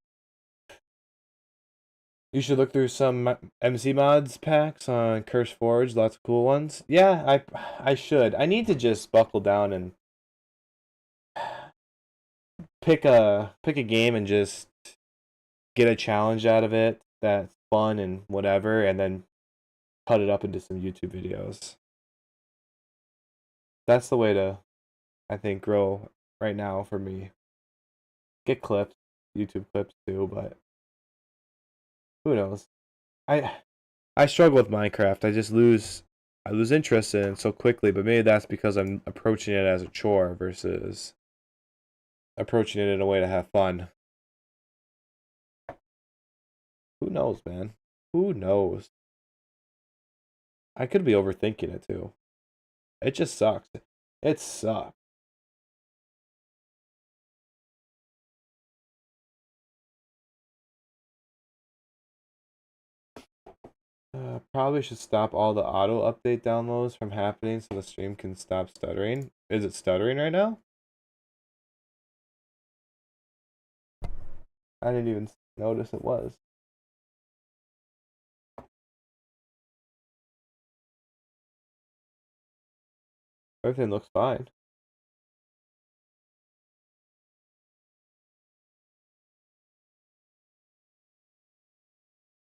You should look through some MC mods packs on Curse Forge. Lots of cool ones. Yeah, I should. I need to just buckle down and pick a game and just get a challenge out of it that's fun and whatever, and then cut it up into some YouTube videos. That's the way to, I think, grow right now for me. Get clips, YouTube clips too, but who knows? I struggle with Minecraft. I lose interest in it so quickly, but maybe that's because I'm approaching it as a chore versus approaching it in a way to have fun. Who knows, man? Who knows? I could be overthinking it too. It just sucks. It sucks. Probably should stop all the auto update downloads from happening so the stream can stop stuttering. Is it stuttering right now? I didn't even notice it was. Everything looks fine.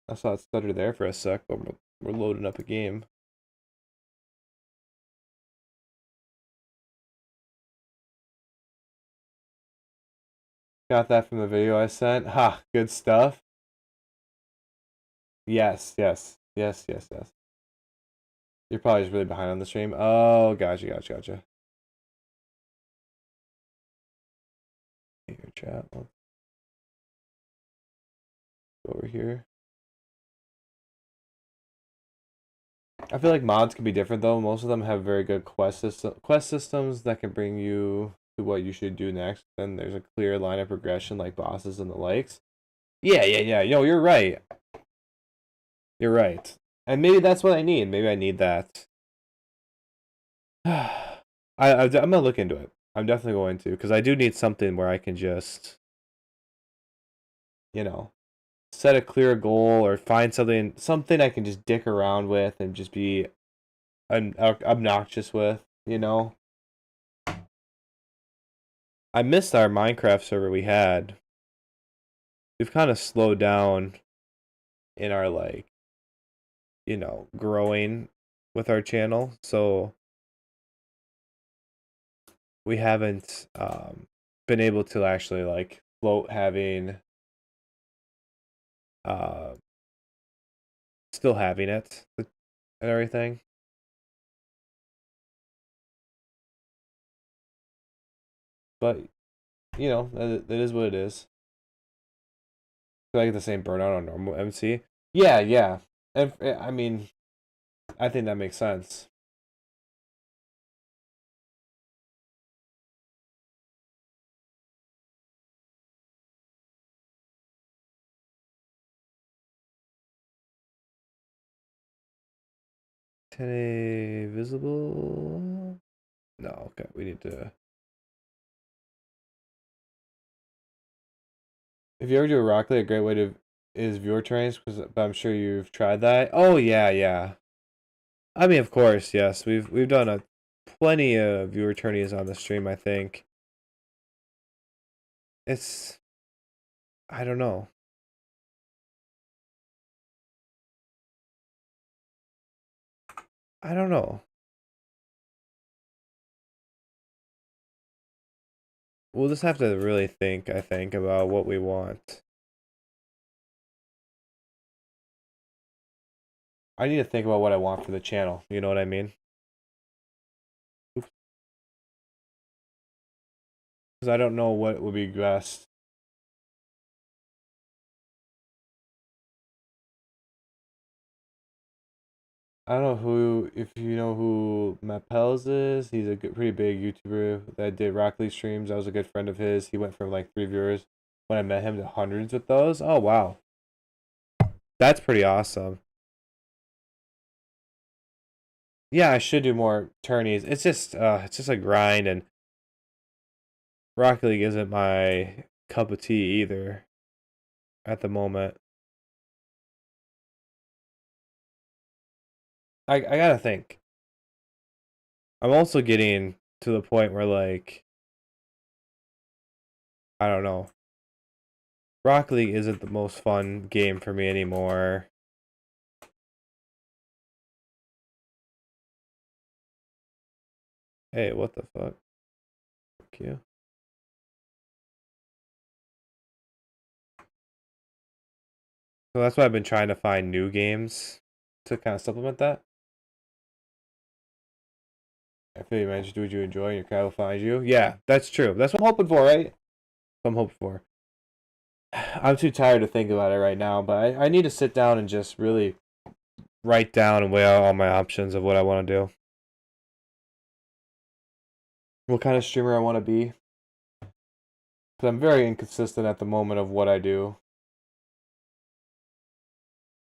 I saw it stutter there for a sec, but we're loading up a game. Got that from the video I sent. Ha, good stuff. Yes, yes, yes, yes, yes. You're probably just really behind on the stream. Oh, gotcha. Hey, your chat. Let's go over here. I feel like mods can be different though. Most of them have very good quest systems that can bring you to what you should do next. Then there's a clear line of progression like bosses and the likes. Yeah. Yo, you're right. You're right. And maybe that's what I need. Maybe I need that. I'm gonna look into it. I'm definitely going to, because I do need something where I can just, you know, set a clear goal or find something I can just dick around with and just be obnoxious with, you know. I missed our Minecraft server we had. We've kind of slowed down in our, like, you know, growing with our channel, so we haven't been able to actually like float having uh still having it and everything. But you know, that is what it is. I feel like the same burnout on normal MC. Yeah. And I mean, I think that makes sense. Today visible? No, okay, we need to. If you ever do a Rocket League, a great way to is viewer trains, because I'm sure you've tried that. Oh yeah. I mean, of course, yes. We've done a plenty of viewer tourneys on the stream, I think. It's I don't know. I don't know. We'll just have to really think, I think, about what we want. I need to think about what I want for the channel. You know what I mean? Because I don't know what would be best. I don't know if you know who Matt Pels is. He's a pretty big YouTuber that did Rocket League streams. I was a good friend of his. He went from like 3 viewers when I met him to hundreds with those. Oh wow, that's pretty awesome. Yeah, I should do more tourneys. It's just a grind, and Rocket League isn't my cup of tea either at the moment. I gotta think. I'm also getting to the point where, like, I don't know. Rocket League isn't the most fun game for me anymore. Hey, what the fuck? Fuck you. So that's why I've been trying to find new games to kind of supplement that. I feel you, man. Just do what you enjoy and your crowd will find you. Yeah, that's true. That's what I'm hoping for, right? What I'm hoping for. I'm too tired to think about it right now, but I need to sit down and just really write down and weigh out all my options of what I want to do. What kind of streamer I want to be. Because I'm very inconsistent at the moment of what I do.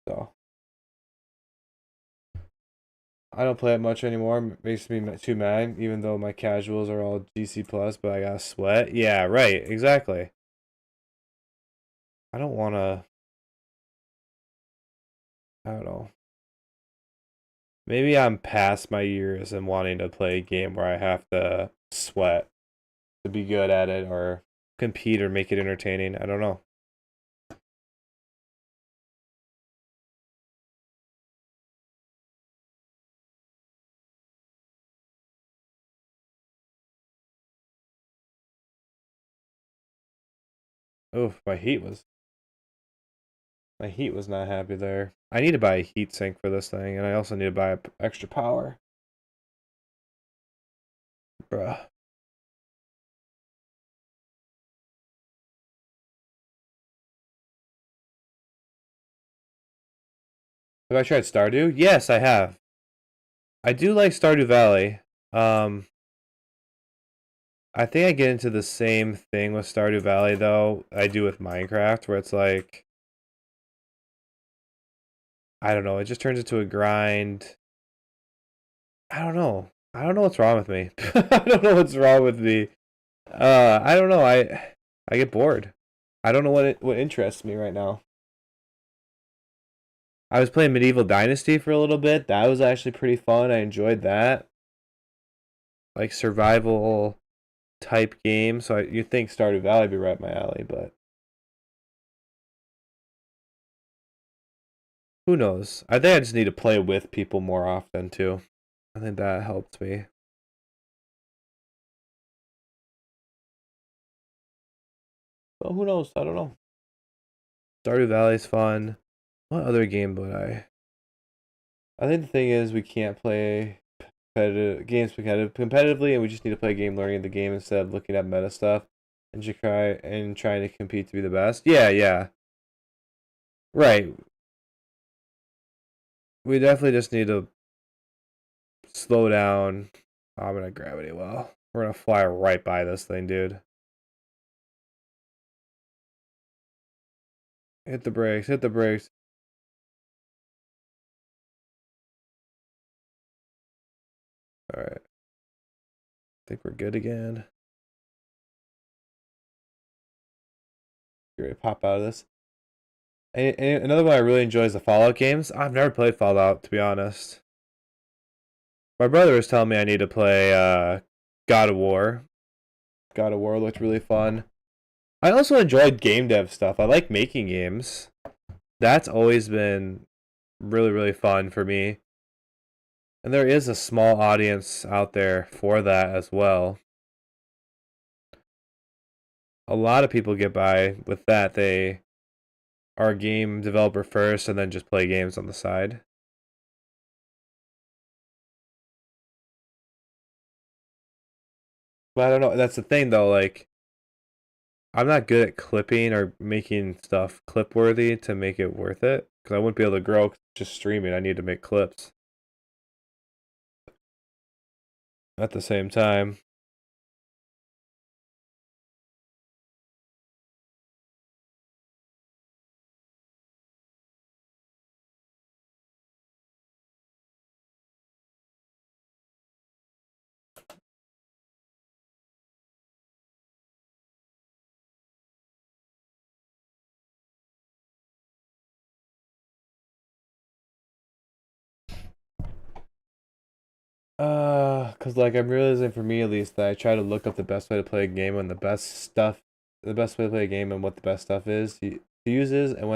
So I don't play it much anymore. It makes me too mad, even though my casuals are all GC plus, but I gotta sweat. Yeah, right, exactly. I don't wanna. I don't know. Maybe I'm past my years and wanting to play a game where I have to sweat to be good at it or compete or make it entertaining. I don't know. Oh, my heat was not happy there. I need to buy a heat sink for this thing, and I also need to buy extra power. Bruh. Have I tried Stardew? Yes, I have. I do like Stardew Valley. Um, I think I get into the same thing with Stardew Valley though I do with Minecraft, where it's like I don't know, it just turns into a grind. I don't know. I don't know what's wrong with me. I don't know what's wrong with me. I don't know. I get bored. I don't know what interests me right now. I was playing Medieval Dynasty for a little bit. That was actually pretty fun. I enjoyed that. Like survival type game. So you think Stardew Valley would be right up my alley, but who knows? I think I just need to play with people more often too. I think that helped me. But who knows? I don't know. Stardew Valley's fun. What other game would I? I think the thing is we can't play competitively, and we just need to play a game learning the game instead of looking at meta stuff and trying to compete to be the best. Yeah, yeah, right. We definitely just need to slow down. Oh, I'm gonna gravity well. We're gonna fly right by this thing, dude. Hit the brakes. Hit the brakes. All right. Think we're good again. You're ready to pop out of this. And another one I really enjoy is the Fallout games. I've never played Fallout, to be honest. My brother was telling me I need to play God of War. God of War looked really fun. I also enjoyed game dev stuff. I like making games. That's always been really, really fun for me. And there is a small audience out there for that as well. A lot of people get by with that. They are a game developer first and then just play games on the side. But I don't know. That's the thing though. Like, I'm not good at clipping or making stuff clip worthy to make it worth it. Because I wouldn't be able to grow just streaming. I need to make clips at the same time. Cause like I'm realizing for me at least that I try to look up the best way to play a game and the best way to play a game and what the best stuff is to use is, and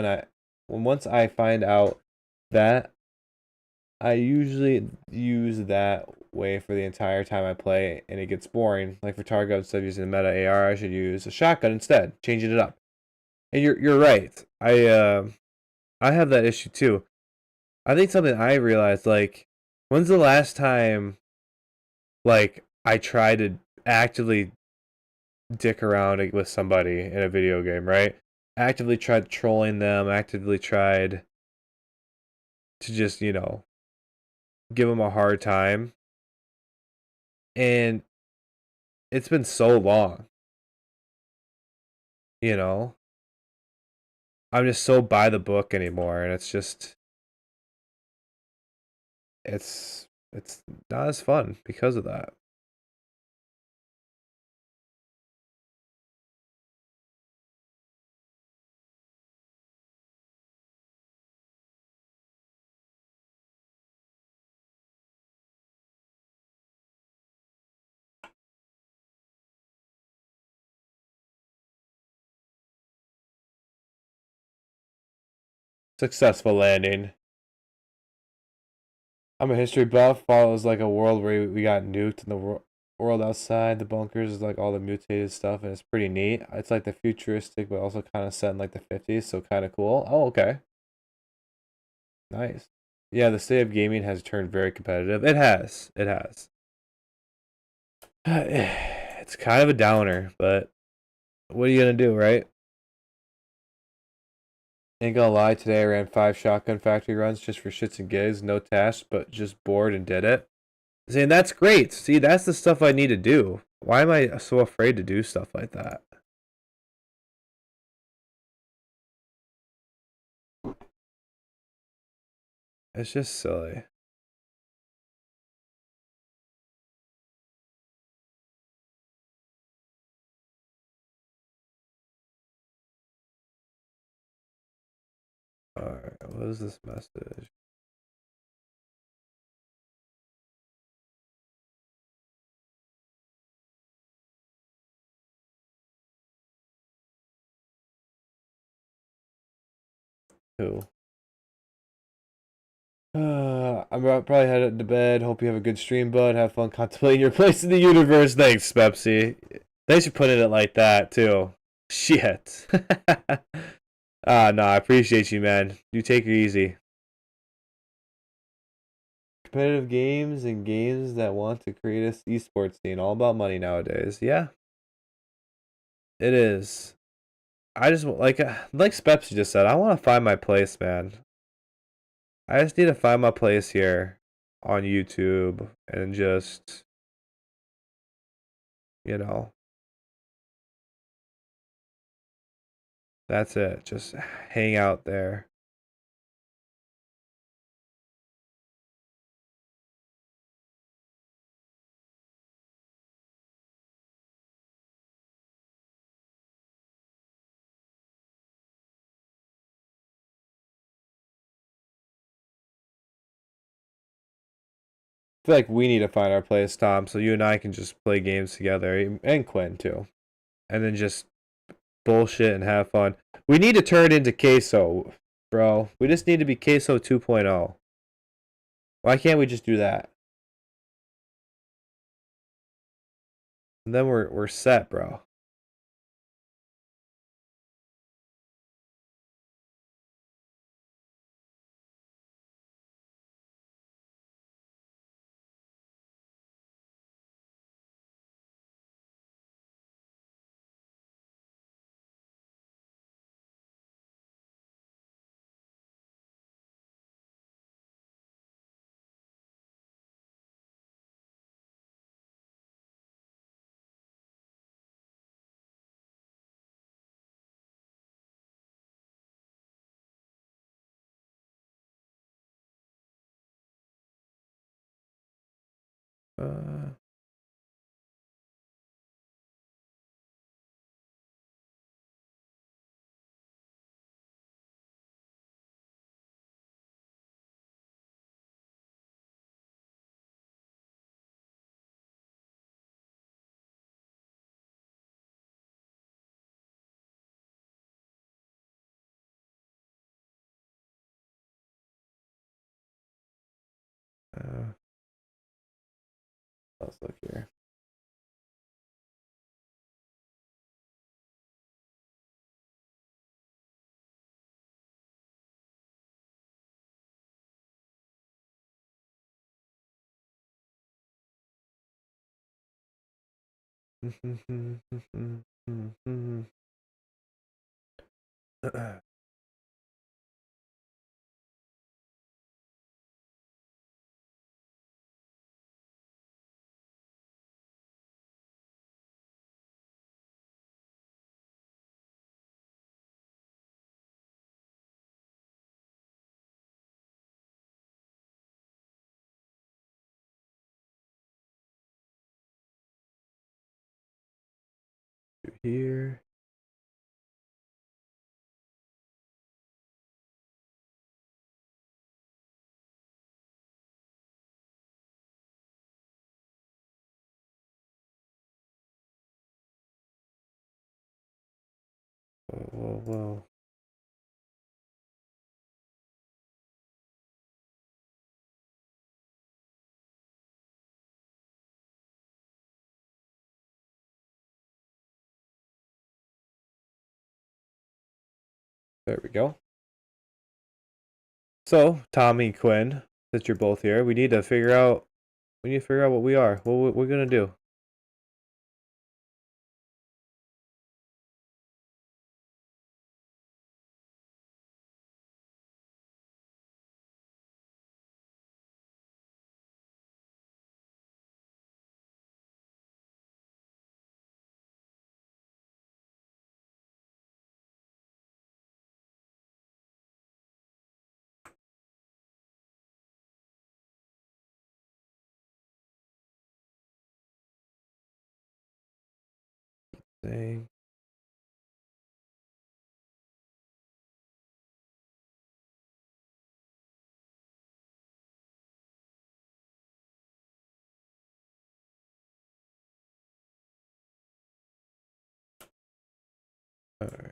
once I find out that, I usually use that way for the entire time I play, and it gets boring. Like for Tarkov, instead of using the meta AR, I should use a shotgun instead, changing it up. And you're right. I have that issue too. I think something I realized like, when's the last time like I try to actively dick around with somebody in a video game, right? Actively tried trolling them, actively tried to just, give them a hard time. And it's been so long, you know? I'm just so by the book anymore, and it's not as fun because of that. Successful landing. I'm a history buff. Follows like a world where we got nuked and the world outside the bunkers is like all the mutated stuff, and it's pretty neat. It's like the futuristic, but also kind of set in like the 50s, so kind of cool. Oh, okay. Nice. Yeah, the state of gaming has turned very competitive. It has. It has. It's kind of a downer, but what are you gonna do, right? Ain't gonna lie, today I ran 5 shotgun factory runs just for shits and gigs, no tasks, but just bored and did it. Saying that's great. See, that's the stuff I need to do. Why am I so afraid to do stuff like that? It's just silly. Alright, what is this message? Who? I'm about probably headed to bed. Hope you have a good stream, bud. Have fun contemplating your place in the universe. Thanks, Pepsi. Thanks for putting it like that, too. Shit. No, I appreciate you, man. You take it easy. Competitive games and games that want to create a esports scene. All about money nowadays. Yeah, it is. I just like Pepsi just said. I want to find my place, man. I just need to find my place here on YouTube and just, you know, that's it. Just hang out there. I feel like we need to find our place, Tom, so you and I can just play games together, and Quinn too, and then just bullshit and have fun. We need to turn it into queso, bro. We just need to be queso 2.0. Why can't we just do that? And then we're set, bro. Uh, uh, let's look here. Here. Whoa, whoa, whoa. There we go. So, Tommy, Quinn, since you're both here, we need to figure out what we are. What we're gonna do. Thing. All right.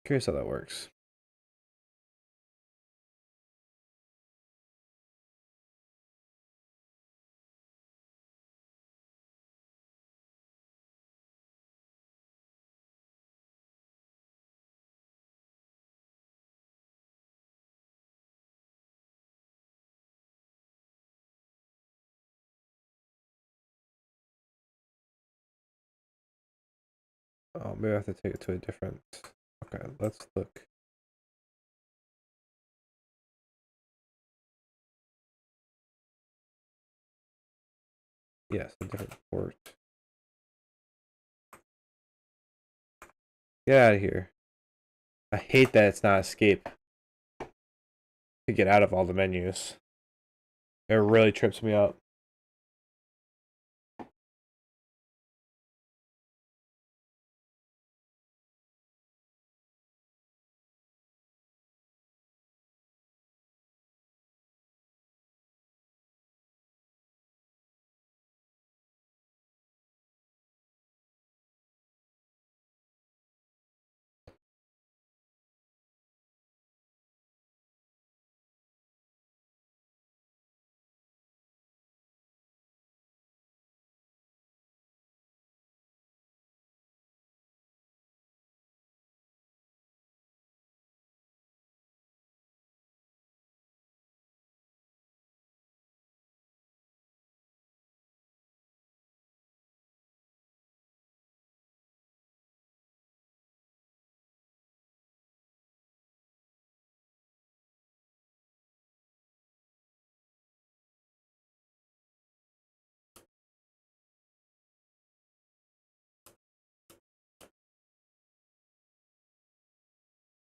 Curious how that works. Oh, maybe I have to take it to a different. Okay, let's look. Yes, a different port. Get out of here. I hate that it's not escape to get out of all the menus. It really trips me up.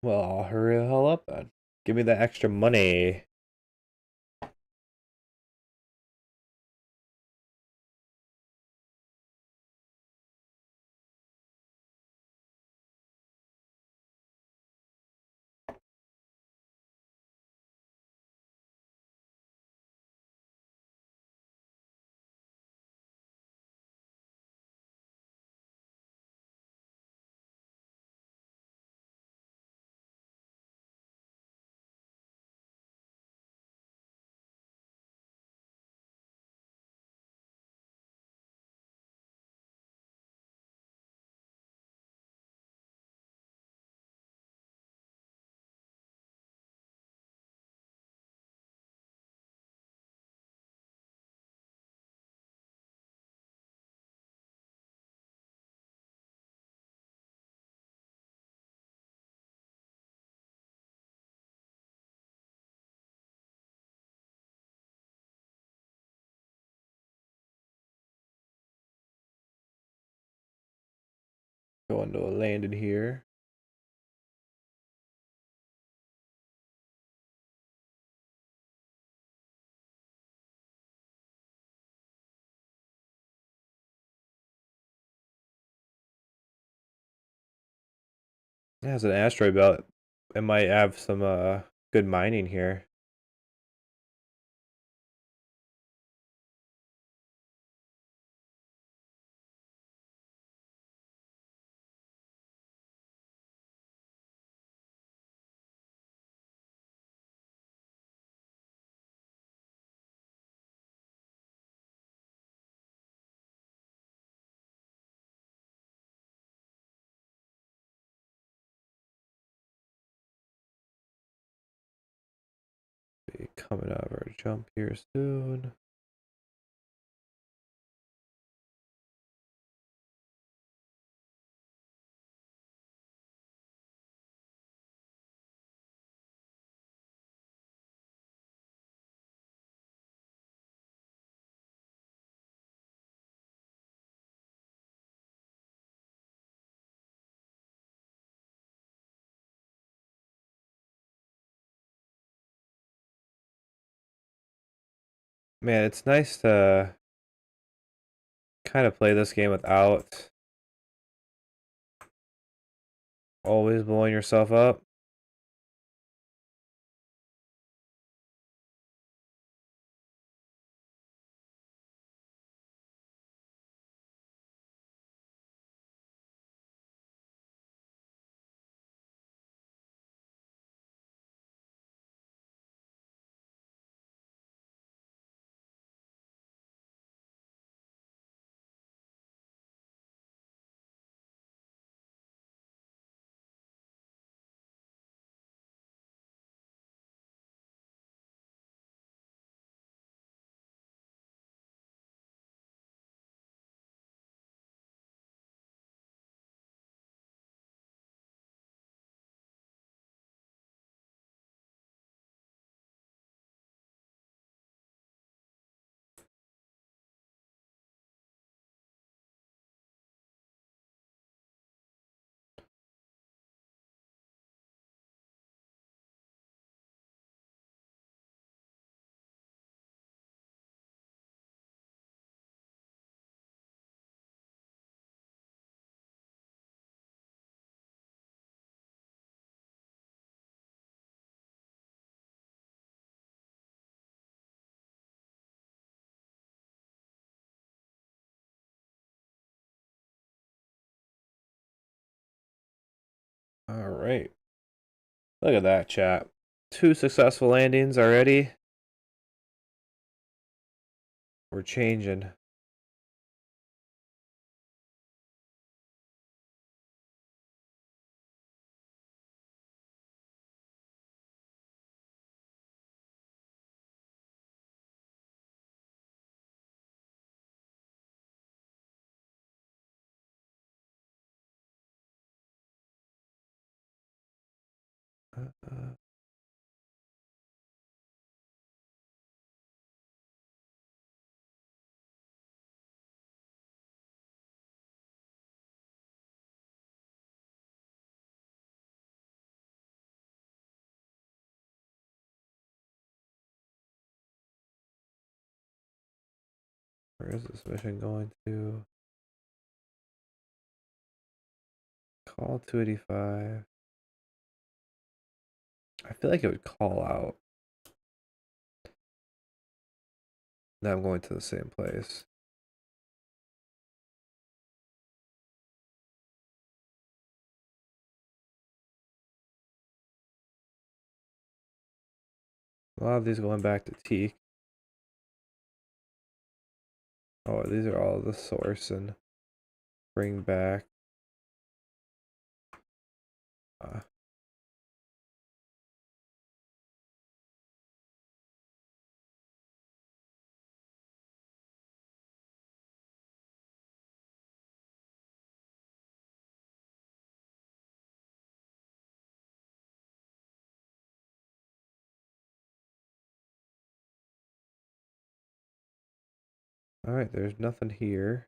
Well, I'll hurry the hell up then. Give me the extra money. Going to land in here. It has an asteroid belt. It might have some good mining here. be coming out of our jump here soon. Man, it's nice to kind of play this game without always blowing yourself up. All right. Look at that, chat. 2 successful landings already. We're changing. Uh, where is this mission going to? Call 285. I feel like it would call out. Now I'm going to the same place. A lot of these going back to Teak. Oh, these are all the source and bring back. Uh, Alright, there's nothing here.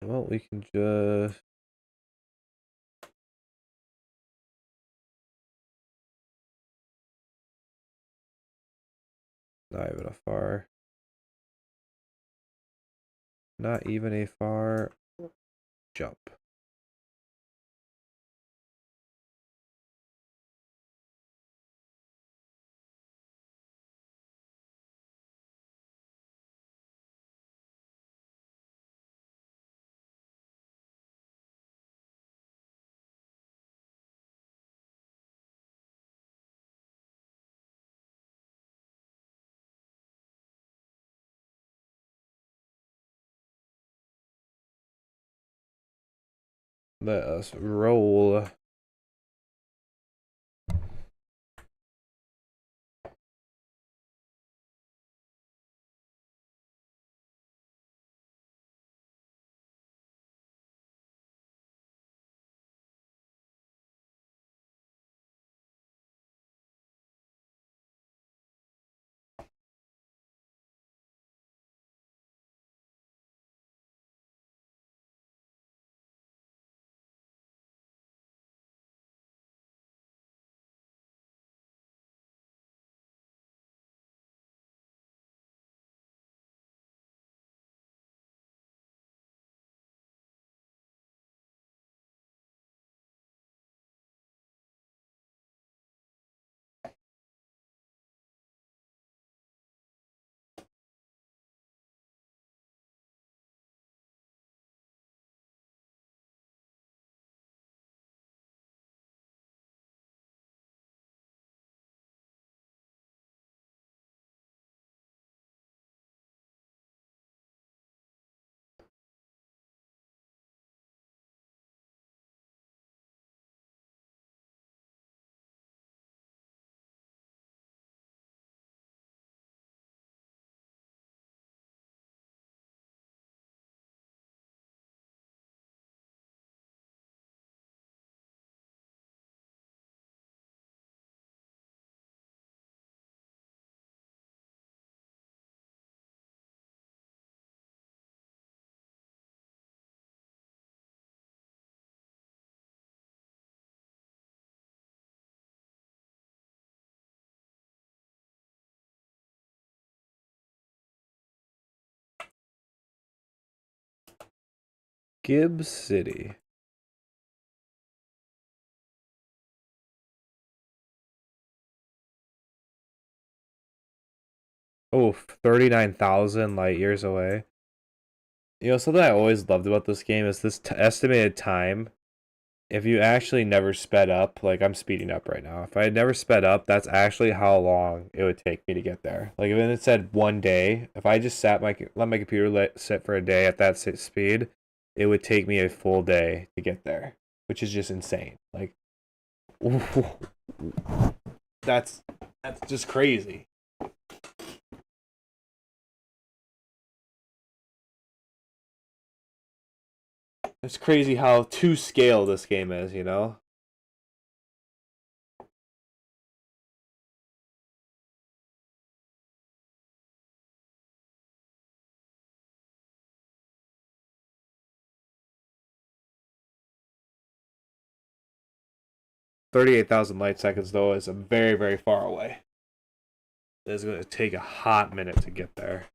Well, we can just... Not even a far. Not even a far jump. Let us roll. Gibbs City. Oh, 39,000 light years away. You know, something I always loved about this game is this estimated time. If you actually never sped up, like I'm speeding up right now. If I had never sped up, that's actually how long it would take me to get there. Like if it said 1 day, if I just let my computer sit for a day at that speed, it would take me a full day to get there, which is just insane. Like, that's just crazy. It's crazy how to scale this game is, you know? $38,000 light seconds, though, is a very, very far away. It's going to take a hot minute to get there.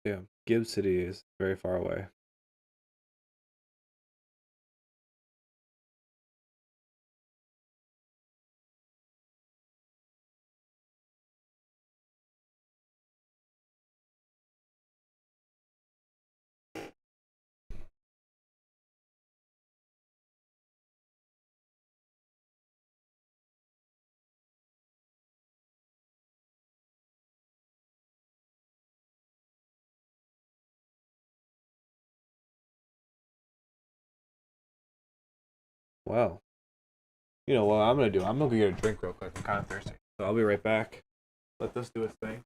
Yeah, Gibbs City is very far away. Wow. You know what I'm gonna do? I'm gonna go get a drink real quick. I'm kind of thirsty, so I'll be right back. Let this do its thing.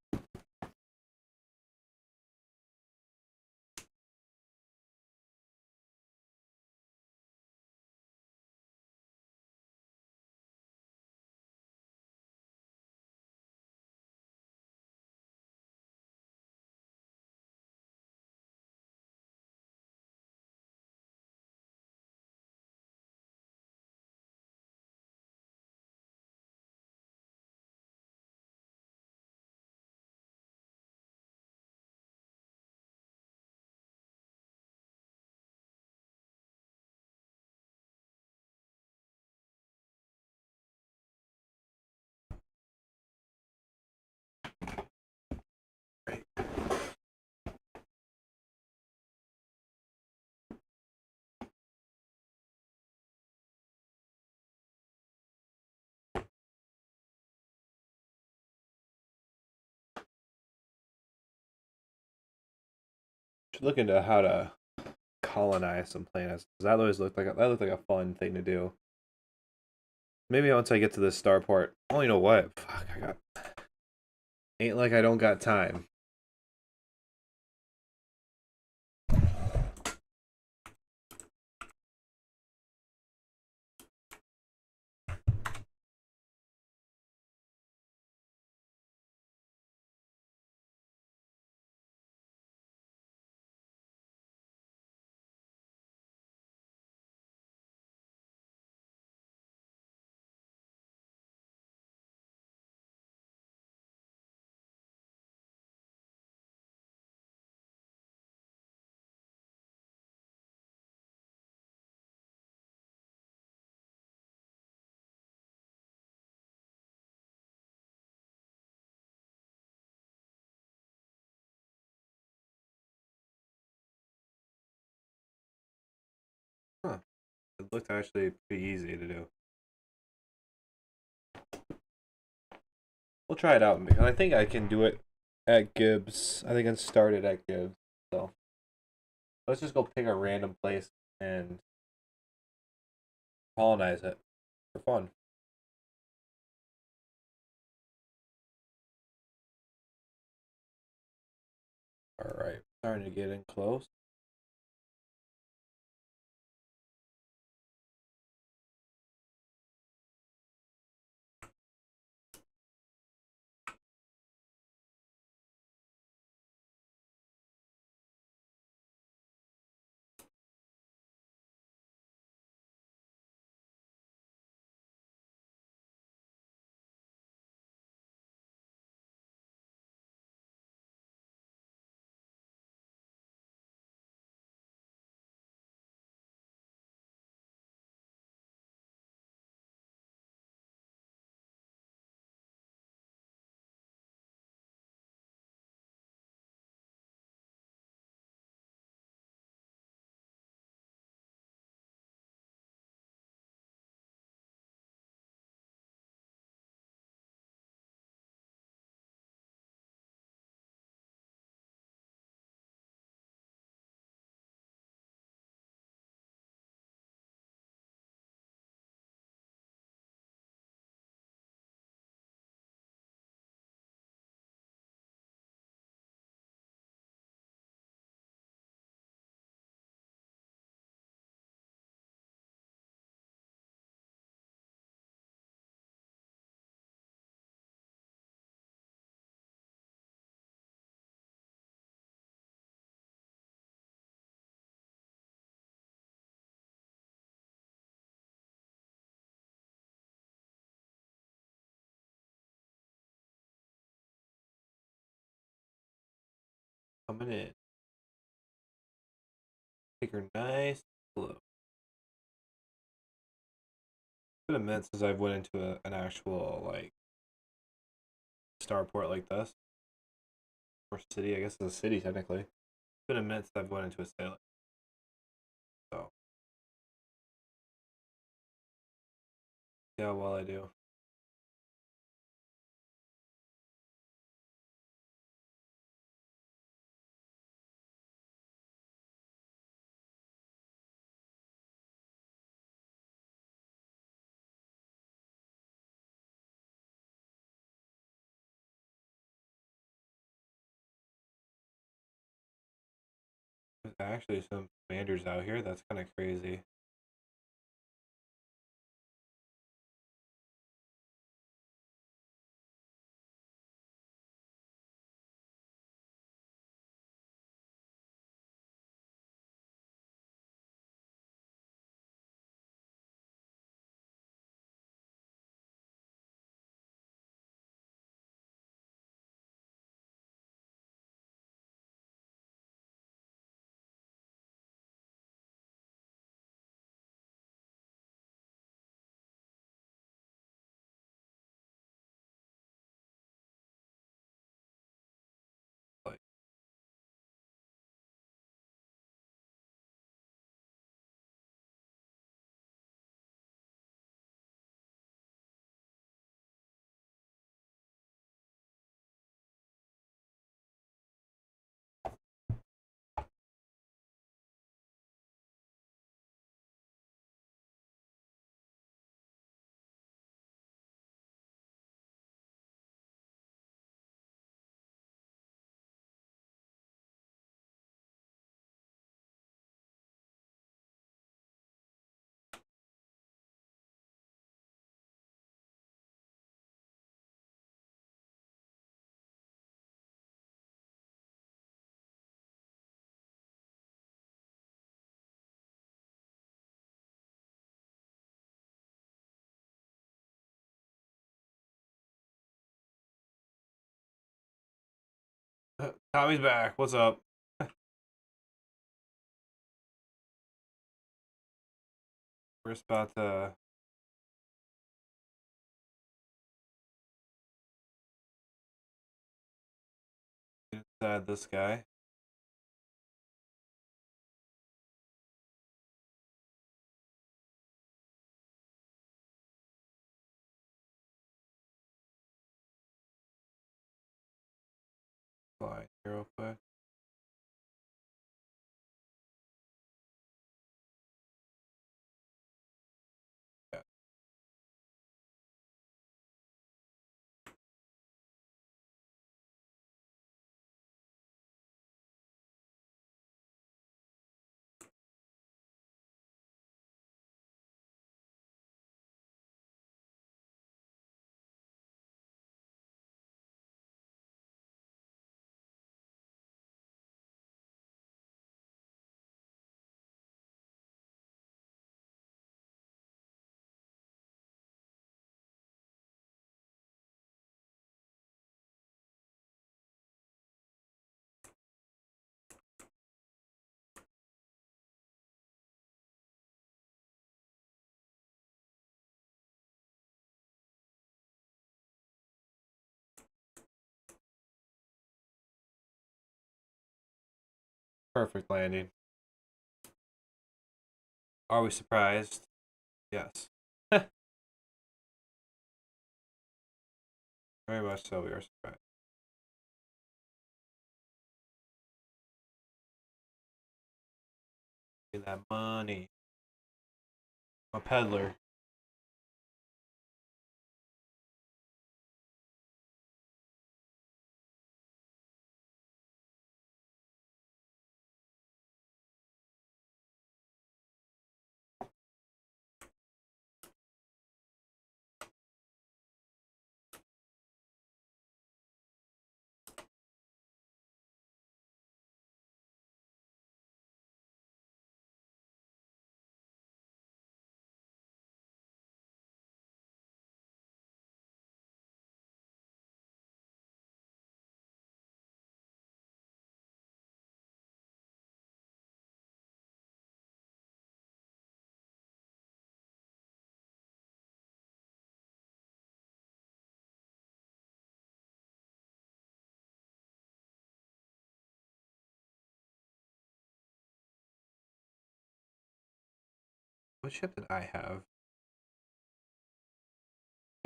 Right. Should look into how to colonize some planets. That always looked like a fun thing to do. Maybe once I get to this starport. Oh, you know what? Fuck, I got. Ain't like I don't got time. Huh. It looked actually pretty easy to do. We'll try it out because I think I can do it at Gibbs. I think I started at Gibbs. So let's just go pick a random place and colonize it for fun. All right, starting to get in close. Coming in. Take her nice slow. It's been a minute since I've went into an actual like starport like this or city. I guess it's a city technically. It's been a minute since I've went into a city. So yeah, well I do. There's actually some commanders out here. That's kind of crazy. Tommy's back. What's up? We're just about to get inside this guy. Fly here real quick. Yeah. Perfect landing. Are we surprised? Yes. Very much so, we are surprised. Get that money. I'm a peddler. What ship did I have?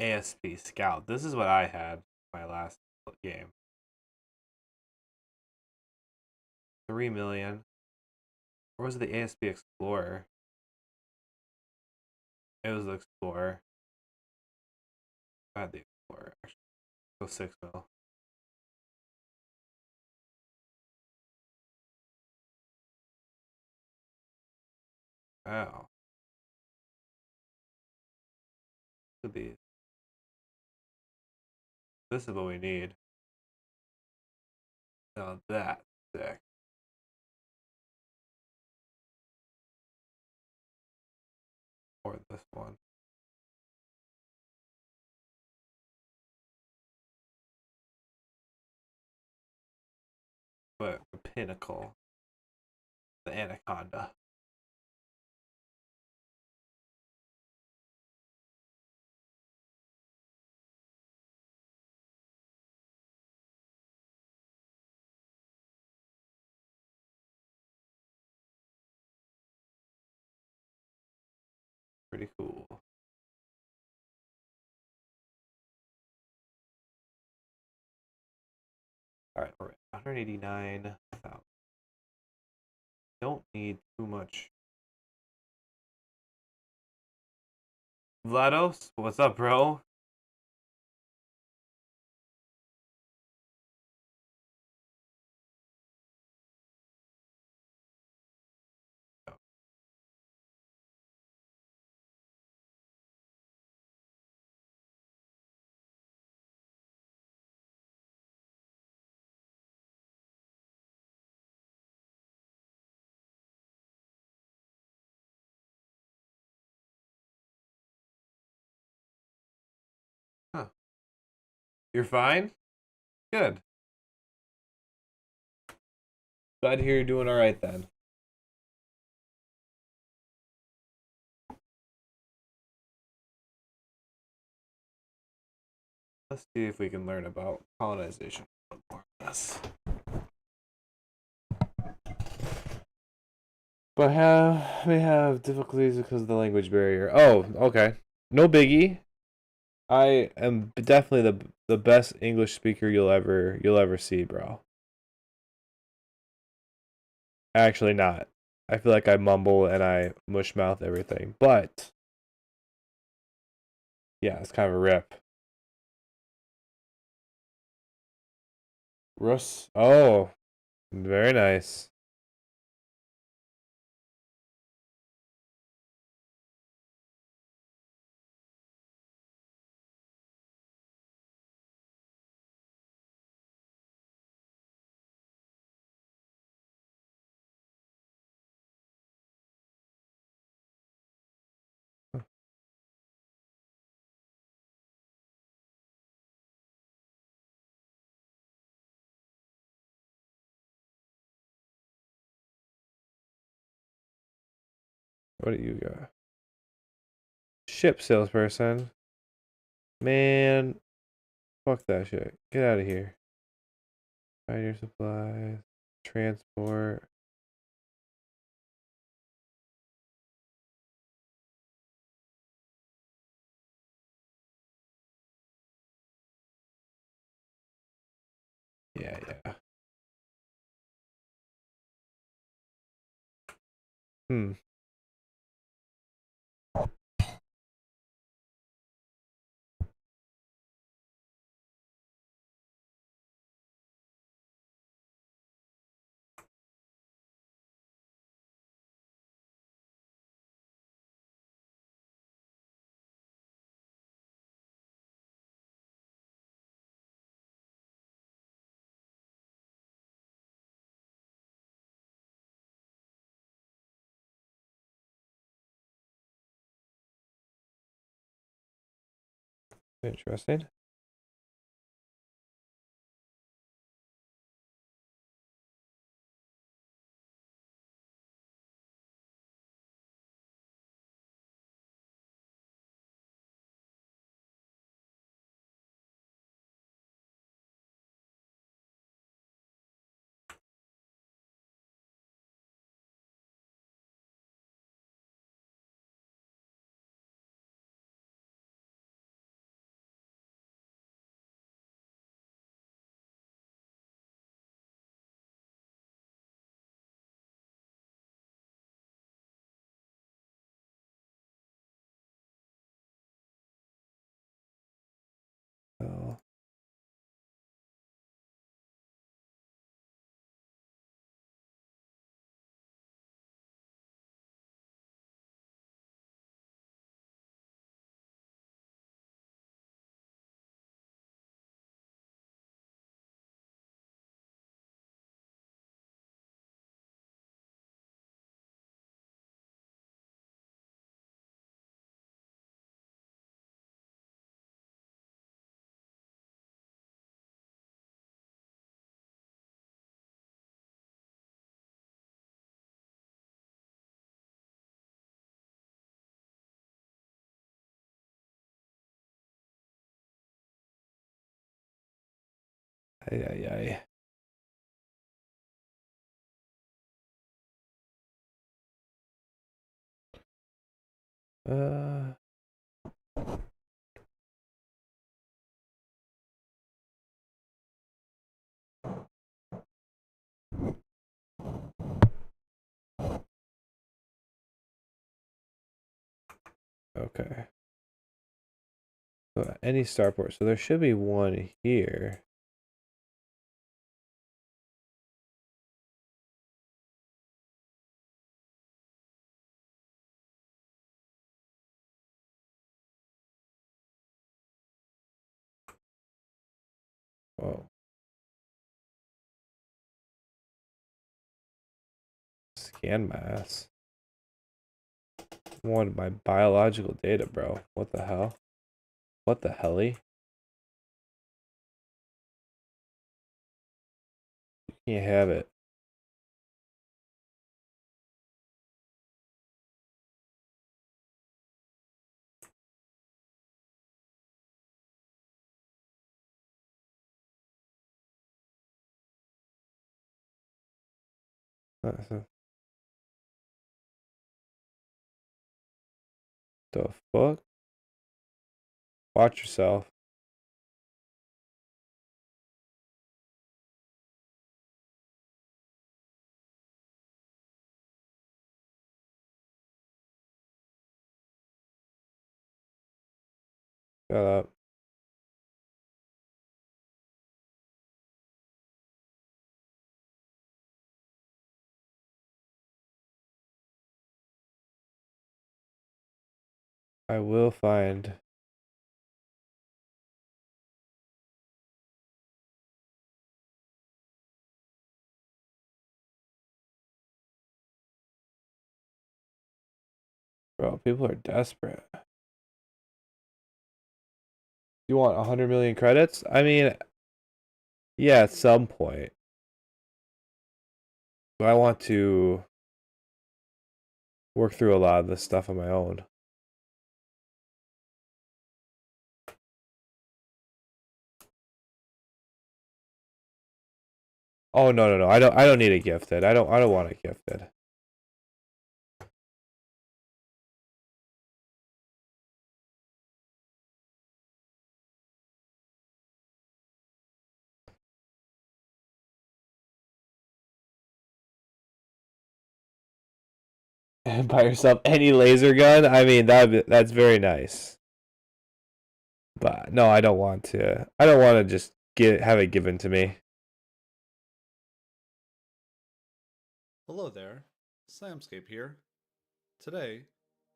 ASP Scout. This is what I had my last game. 3 million. Or was it the ASP Explorer? It was the Explorer. I had the Explorer actually. So 6 mil. Wow. Could be. This is what we need. Now that's sick. Or this one. But the Pinnacle. The Anaconda. Pretty cool. Alright, we're at 189,000. Don't need too much. Vlados, what's up, bro? Huh. You're fine? Good. Glad to hear you're doing all right then. Let's see if we can learn about colonization. Yes. But we have difficulties because of the language barrier. Oh, okay. No biggie. I am definitely the best English speaker you'll ever see, bro. Actually, not. I feel like I mumble and I mush mouth everything, but yeah, it's kind of a rip. Russ. Oh, very nice. What do you got? Ship salesperson. Man, fuck that shit. Get out of here. Find supplies. Transport. Yeah, yeah. Hmm. Interesting. Oh. Ay, ay, ay. Uh. Okay. So any starport. So there should be one here. Oh. Scan mass. Wanted my biological data, bro. What the hell? What the helly? You can't have it. The fuck? Watch yourself. Shut up. I will find. Bro, people are desperate. You want 100 million credits? I mean, yeah, at some point. But I want to work through a lot of this stuff on my own. Oh no. I don't need a gifted. I don't want a gifted. And buy yourself any laser gun? I mean, that's very nice. But no, I don't want to. I don't want to just have it given to me. Hello there, Slamscape here. Today,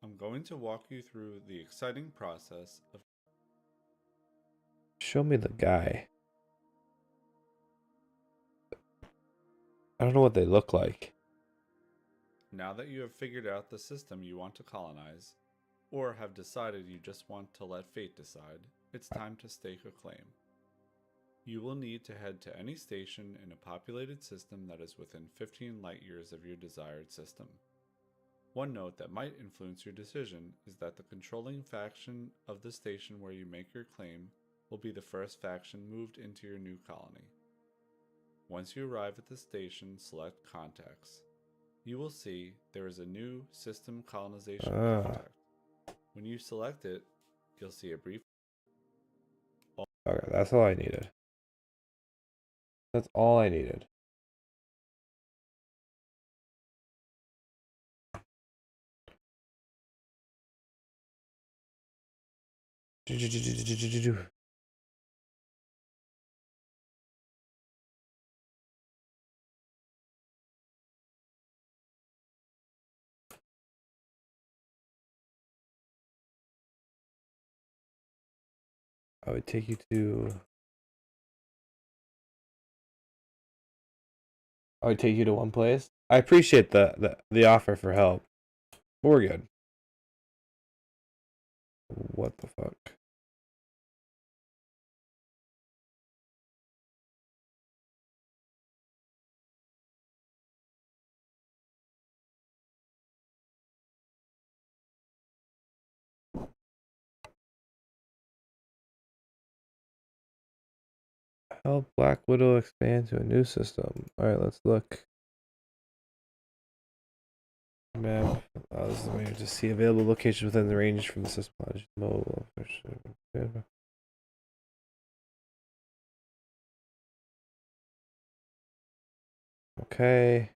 I'm going to walk you through the exciting process of. Show me the guy. I don't know what they look like. Now that you have figured out the system you want to colonize, or have decided you just want to let fate decide, it's time to stake a claim. You will need to head to any station in a populated system that is within 15 light years of your desired system. One note that might influence your decision is that the controlling faction of the station where you make your claim will be the first faction moved into your new colony. Once you arrive at the station, select Contacts. You will see there is a new System Colonization Contact. When you select it, you'll see a brief. Okay, that's all I needed. That's all I needed. I would take you to. I would take you to one place. I appreciate the offer for help. But we're good. What the fuck? Help Black Widow expand to a new system. Alright, let's look. Map. This is to see available locations within the range from the system. Mobile. Okay.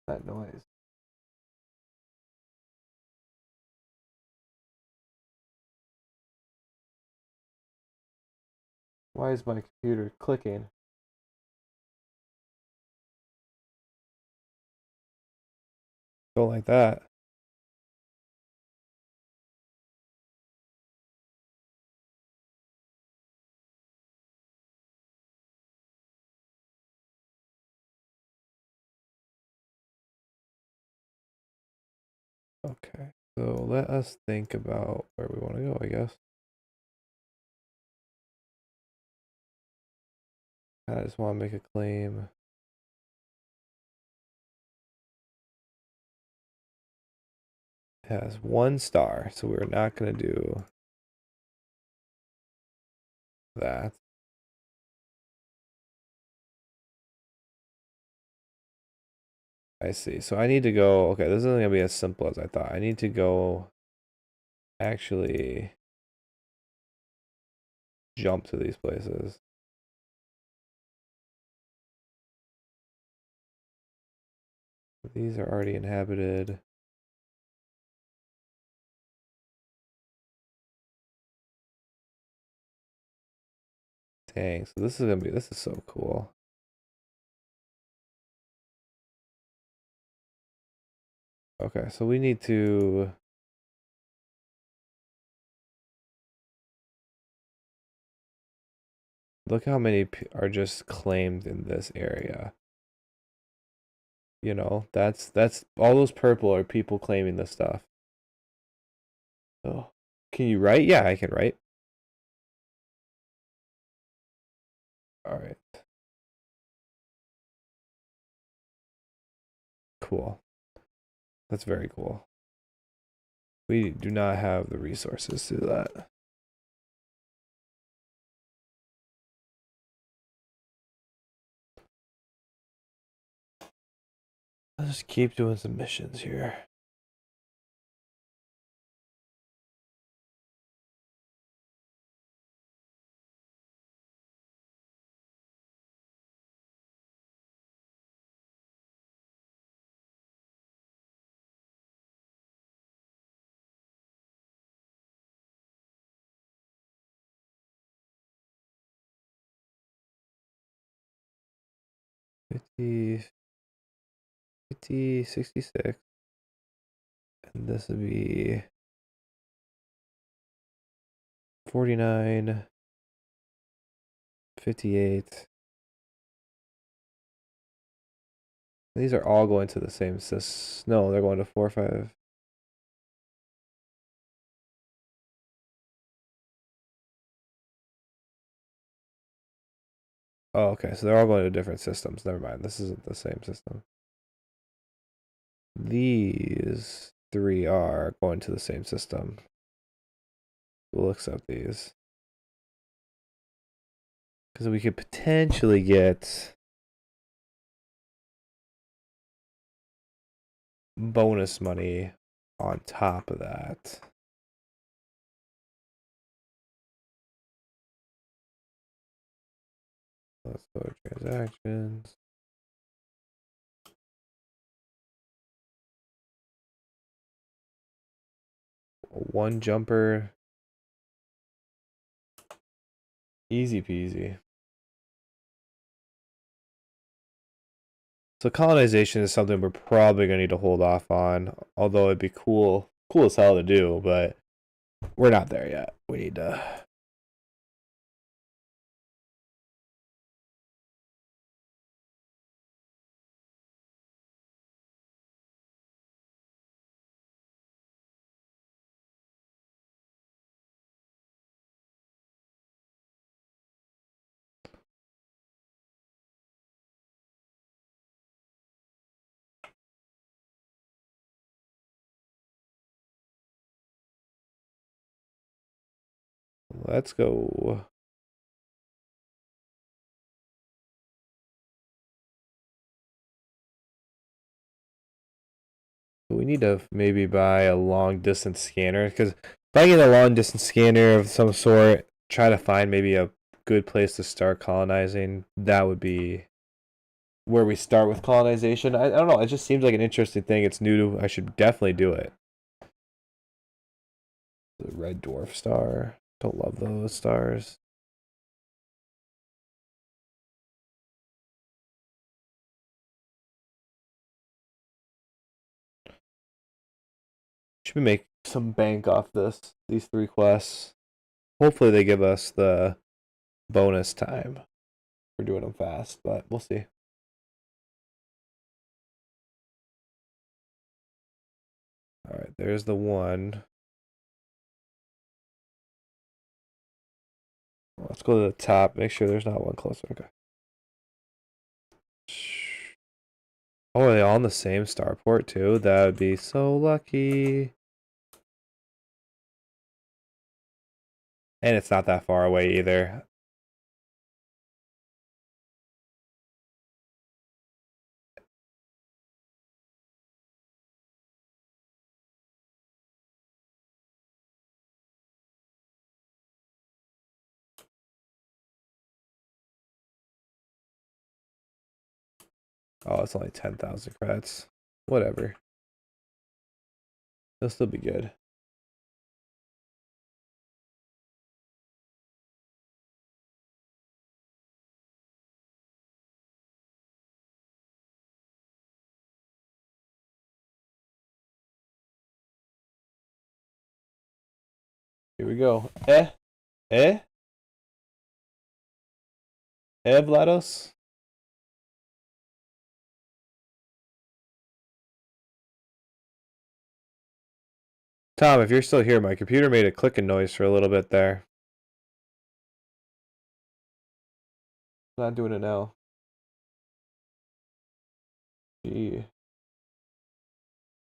That noise. Why is my computer clicking? Don't like that. Okay, so let us think about where we want to go, I guess. I just want to make a claim. It has 1 star, so we're not going to do that. I see. So I need to go. Okay, this isn't going to be as simple as I thought. I need to go actually jump to these places. These are already inhabited. Dang, so this is so cool. Okay, so we need to look how many are just claimed in this area. You know, that's all those purple are people claiming this stuff. Oh, can you write? Yeah, I can write. All right. Cool. That's very cool. We do not have the resources to do that. Let's just keep doing some missions here. Fifty, 66. And this would be 49, 58. These are all going to the same No, they're going to 4, 5. Oh, okay. So they're all going to different systems. Never mind. This isn't the same system. These 3 are going to the same system. We'll accept these. Because we could potentially get bonus money on top of that. Let's go to transactions. One jumper. Easy peasy. So colonization is something we're probably gonna need to hold off on. Although it'd be cool as hell to do, but we're not there yet. We need to. Let's go. We need to maybe buy a long distance scanner, because if I get a long distance scanner of some sort, try to find maybe a good place to start colonizing, that would be where we start with colonization. I don't know, it just seems like an interesting thing. It's new. I should definitely do it. The red dwarf star. Don't love those stars. Should we make some bank off these 3 quests? Hopefully they give us the bonus time for doing them fast, but we'll see. All right, there's the one. Let's go to the top. Make sure there's not one closer. Okay. Oh, are they all on the same starport too? That would be so lucky. And it's not that far away either. Oh, it's only 10,000 credits. Whatever. It'll still be good. Here we go. Eh, Vlados. Tom, if you're still here, my computer made a clicking noise for a little bit there. Not doing it now. Gee.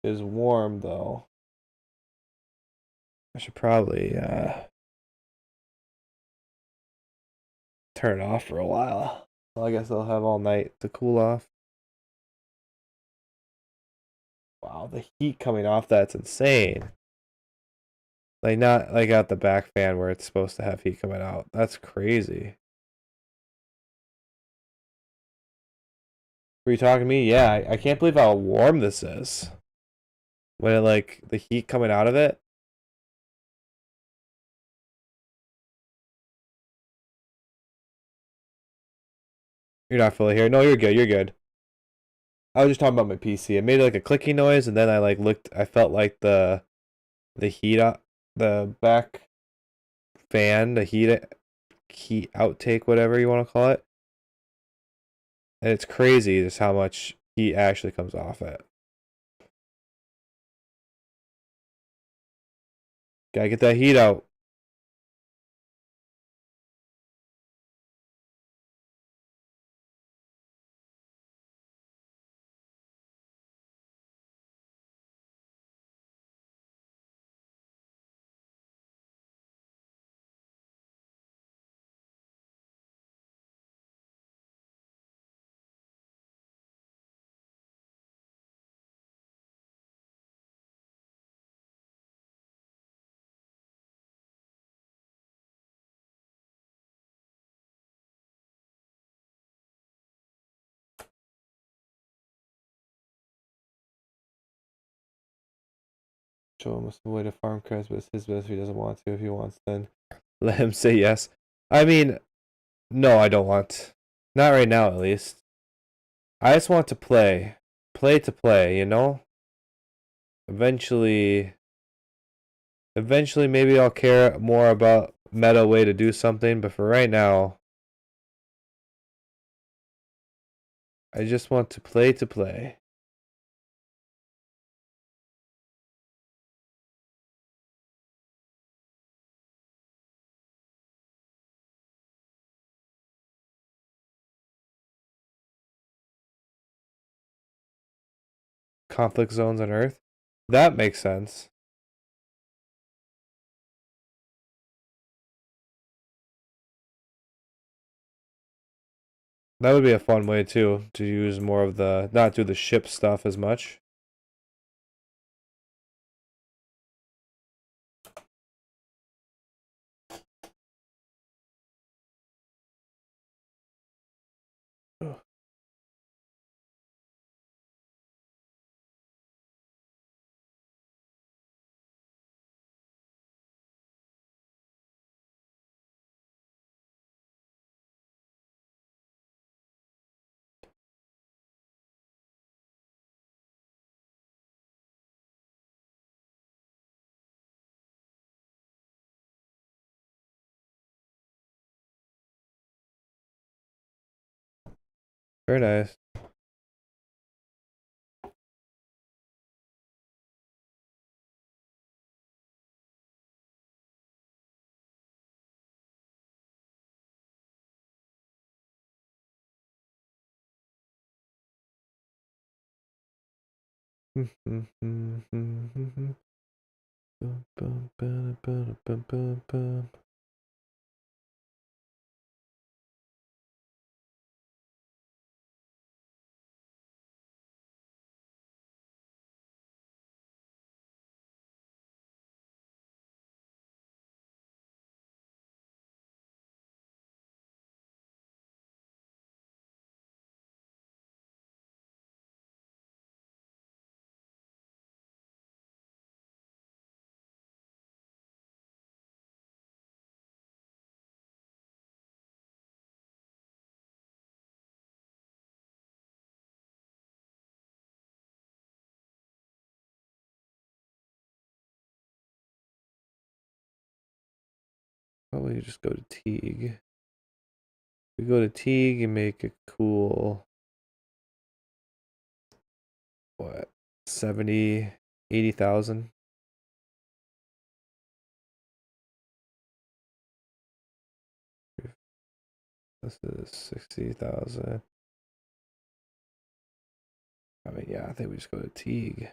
It is warm though. I should probably turn it off for a while. Well, I guess I'll have all night to cool off. Wow, the heat coming off that's insane. Like not like out the back fan where it's supposed to have heat coming out. That's crazy. Were you talking to me? Yeah, I can't believe how warm this is. When it, like the heat coming out of it. You're not fully here. No, you're good. You're good. I was just talking about my PC. It made like a clicking noise, and then I like looked. I felt like the heat the back fan, the heat outtake, whatever you want to call it. And it's crazy just how much heat actually comes off it. Gotta get that heat out. Show him a way to farm creds, but it's his best if he doesn't want to. If he wants, then let him say yes. I mean, no, I don't want. Not right now, at least. I just want to play. Play to play, you know? Eventually, maybe I'll care more about meta way to do something, but for right now, I just want to play to play. Conflict zones on Earth? That makes sense. That would be a fun way too, to use more of the, not do the ship stuff as much. Very nice. Probably just go to Teague. We go to Teague and make it cool. What? 70, 80,000? This is 60,000. I mean, yeah, I think we just go to Teague.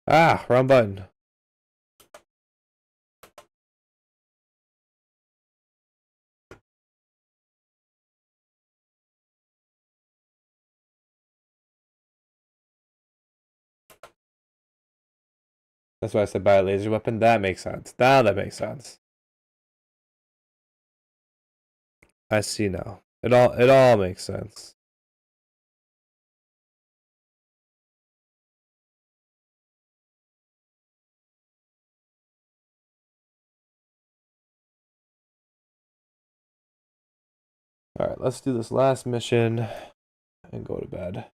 Ah, wrong button. That's why I said buy a laser weapon. That makes sense. Now that makes sense. I see now. It all makes sense. All right, let's do this last mission and go to bed.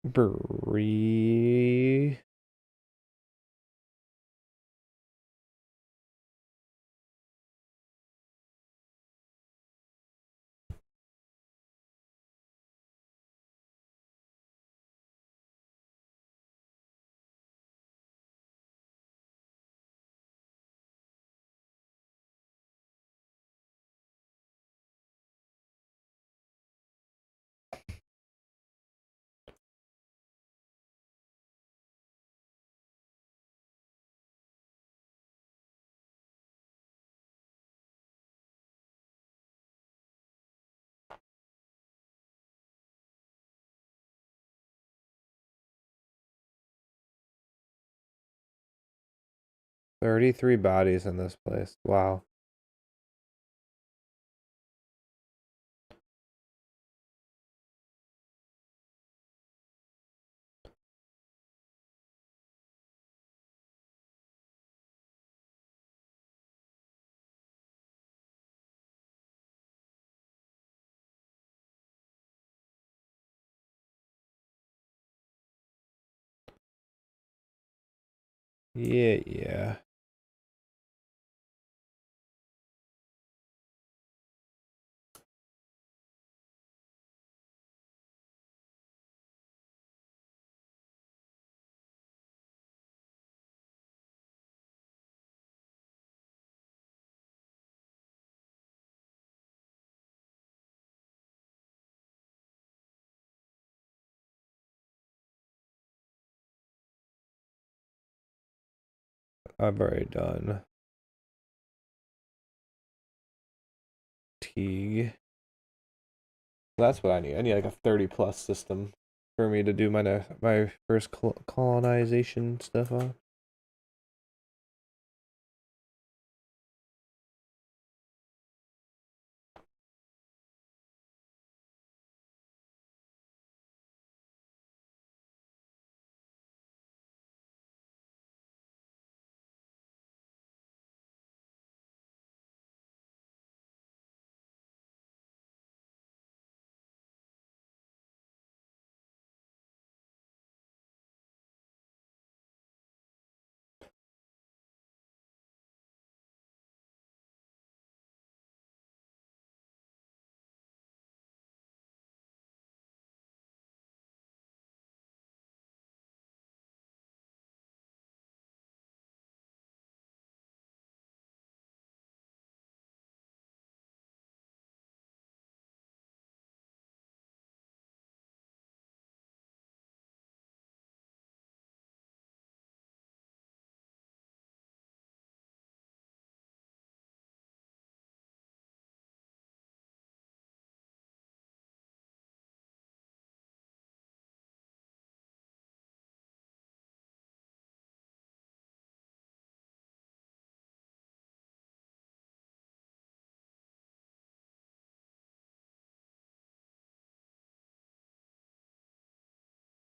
Bree. $33 bodies in this place. Wow. Yeah. I've already done Teague. That's what I need. I need like a 30+ system. for me to do my first colonization stuff on.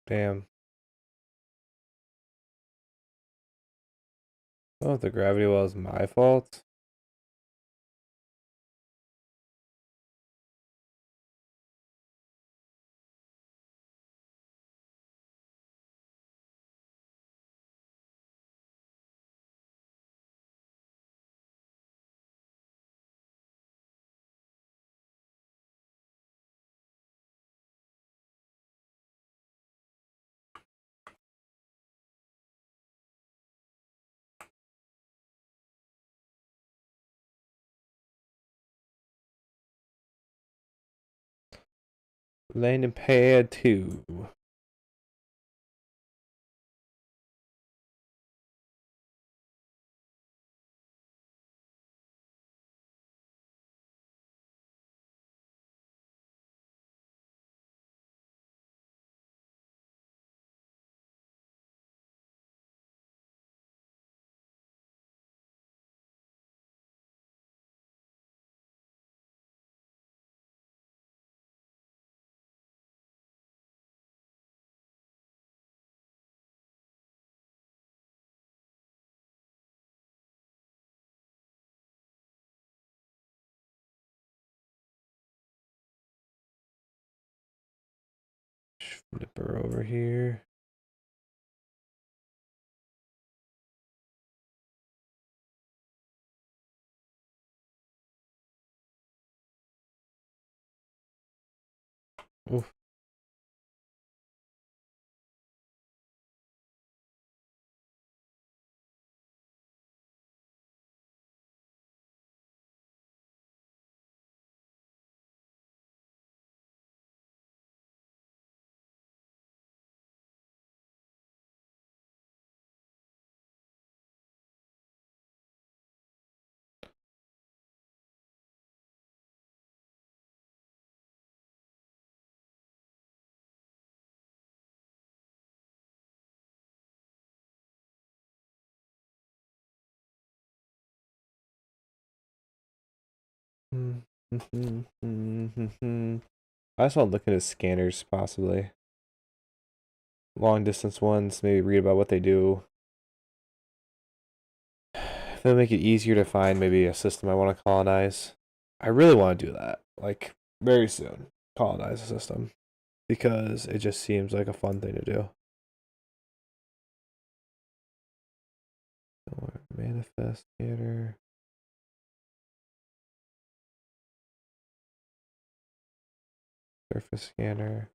Damn. Oh, the gravity well is my fault. Landing pad 2. Flip her over here. Oof. I just want to look at his scanners, possibly. Long distance ones, maybe read about what they do. If it'll make it easier to find maybe a system I want to colonize. I really want to do that, like, very soon. Colonize a system. Because it just seems like a fun thing to do. Manifest scanner. Surface scanner.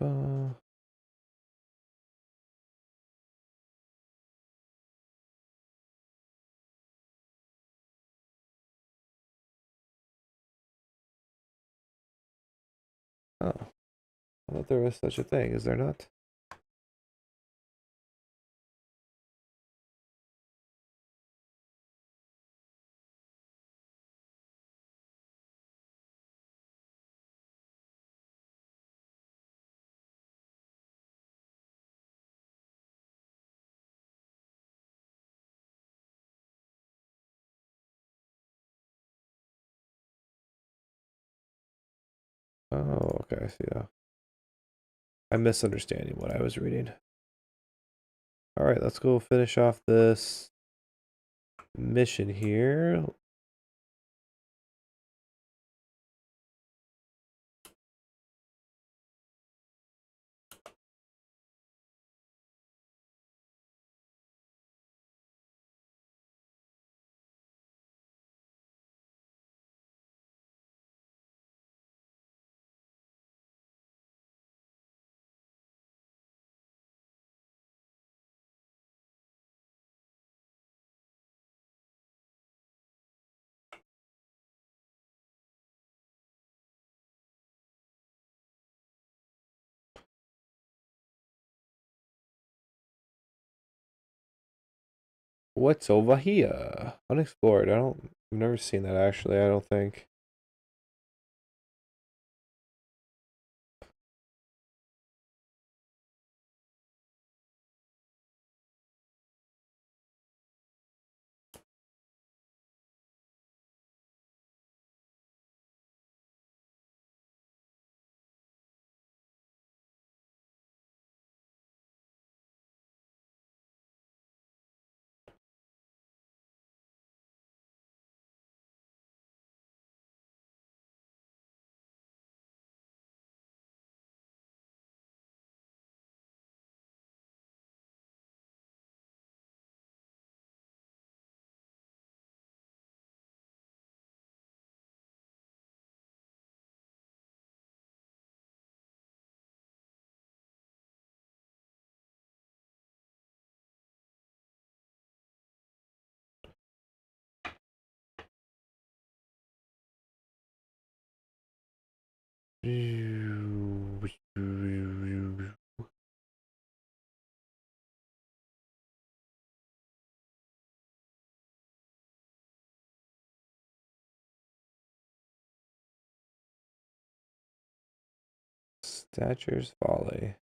ba. Oh, I thought there was such a thing. Is there not? Oh, okay, I see now. I'm misunderstanding what I was reading. All right, let's go finish off this mission here. What's over here? Unexplored. I've never seen that actually, I don't think. Stature's Folly.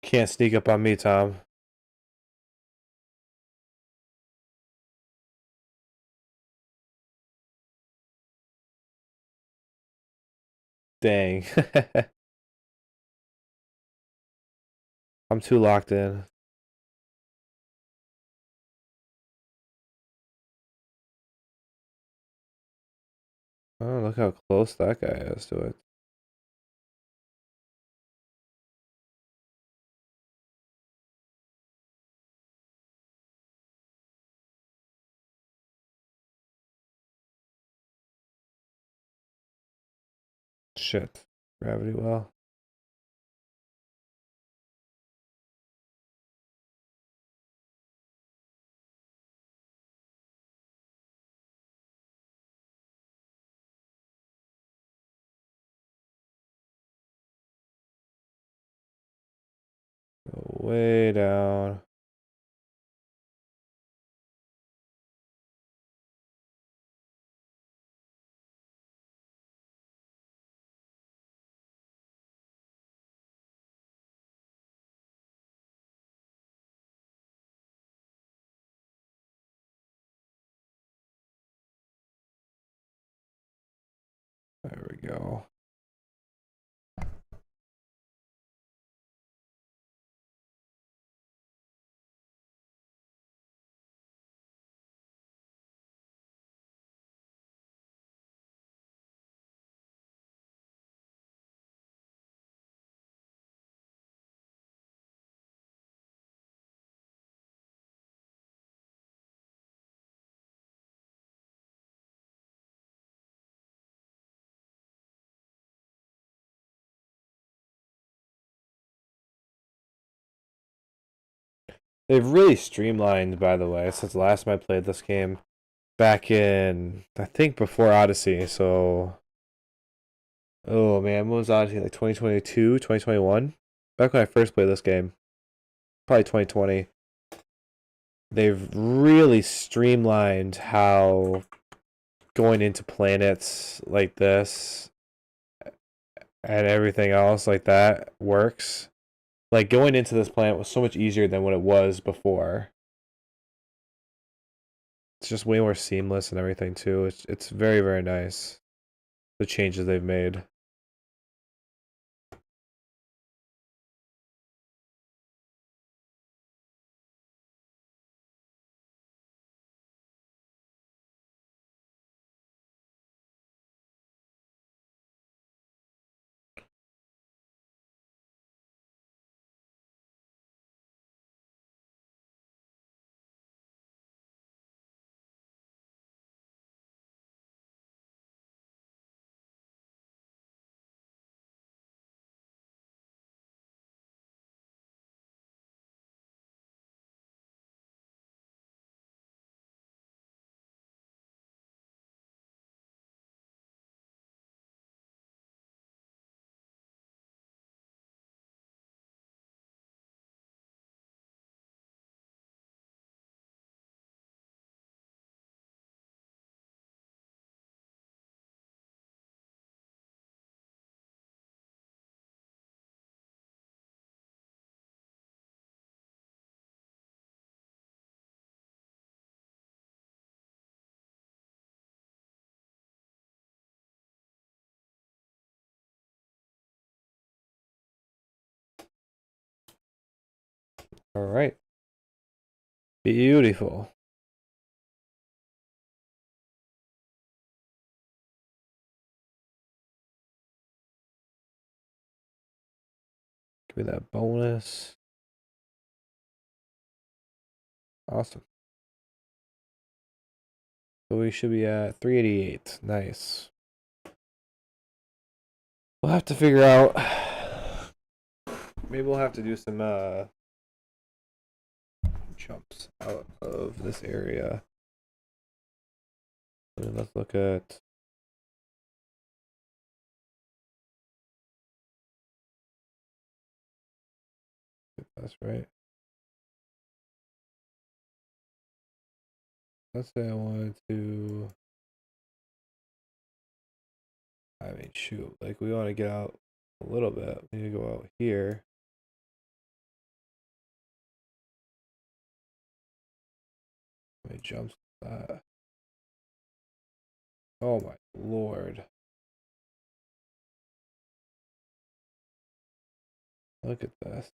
Can't sneak up on me, Tom. Dang. I'm too locked in. Oh, look how close that guy is to it. Shit. Gravity well. Go way down. There we go. They've really streamlined, by the way, since the last time I played this game. Back in, I think before Odyssey, so... Oh man, what was Odyssey? Like 2022, 2021? Back when I first played this game. Probably 2020. They've really streamlined how going into planets like this and everything else like that works. Like going into this planet was so much easier than what it was before. It's just way more seamless and everything too. It's very, very nice. The changes they've made. All right. Beautiful. Give me that bonus. Awesome. So we should be at 388. Nice. We'll have to figure out. Maybe we'll have to do some jumps out of this area. Let's look at. That's right. Let's say I wanted to. I mean, shoot. Like, we want to get out a little bit. We need to go out here. Let me jump that. Oh my lord. Look at this.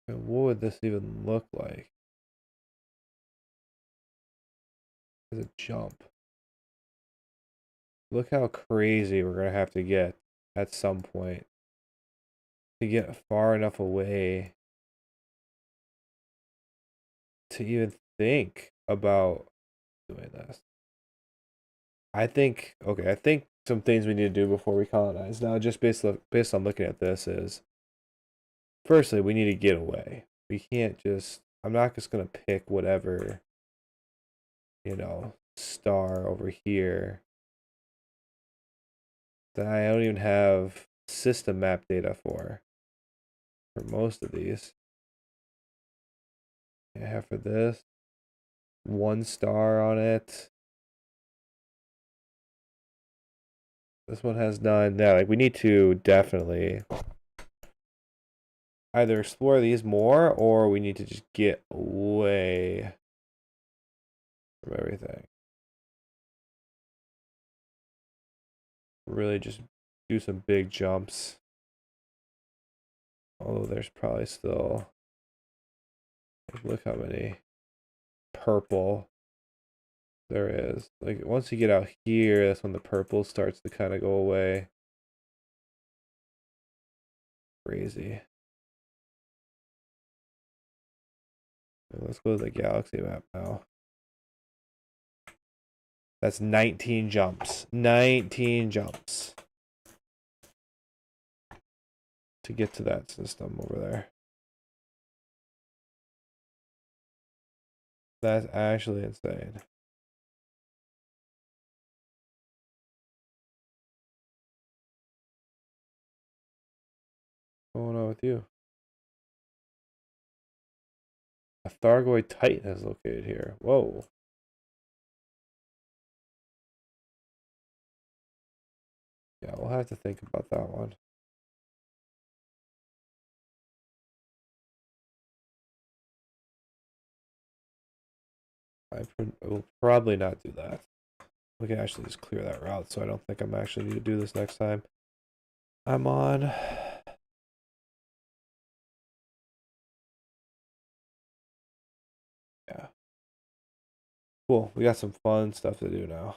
And what would this even look like? As a jump. Look how crazy we're gonna have to get at some point to get far enough away to even think about doing this. I think some things we need to do before we colonize. Now, just based on looking at this is, firstly, we need to get away. We can't just. I'm not just gonna pick whatever, star over here that I don't even have system map data for most of these. I have for this 1 star on it. This one has none. Yeah, like we need to definitely either explore these more or we need to just get away from everything. Really just do some big jumps. Although there's probably still. Look how many purple there is. Like once you get out here, that's when the purple starts to kind of go away. Crazy. Let's go to the galaxy map now. That's 19 jumps. 19 jumps. to get to that system over there. That's actually insane. What's going on with you? A Thargoid Titan is located here. Whoa. Yeah, we'll have to think about that one. I will probably not do that. We can actually just clear that route, so I don't think I'm actually need to do this next time. I'm on. Yeah. Cool. We got some fun stuff to do now.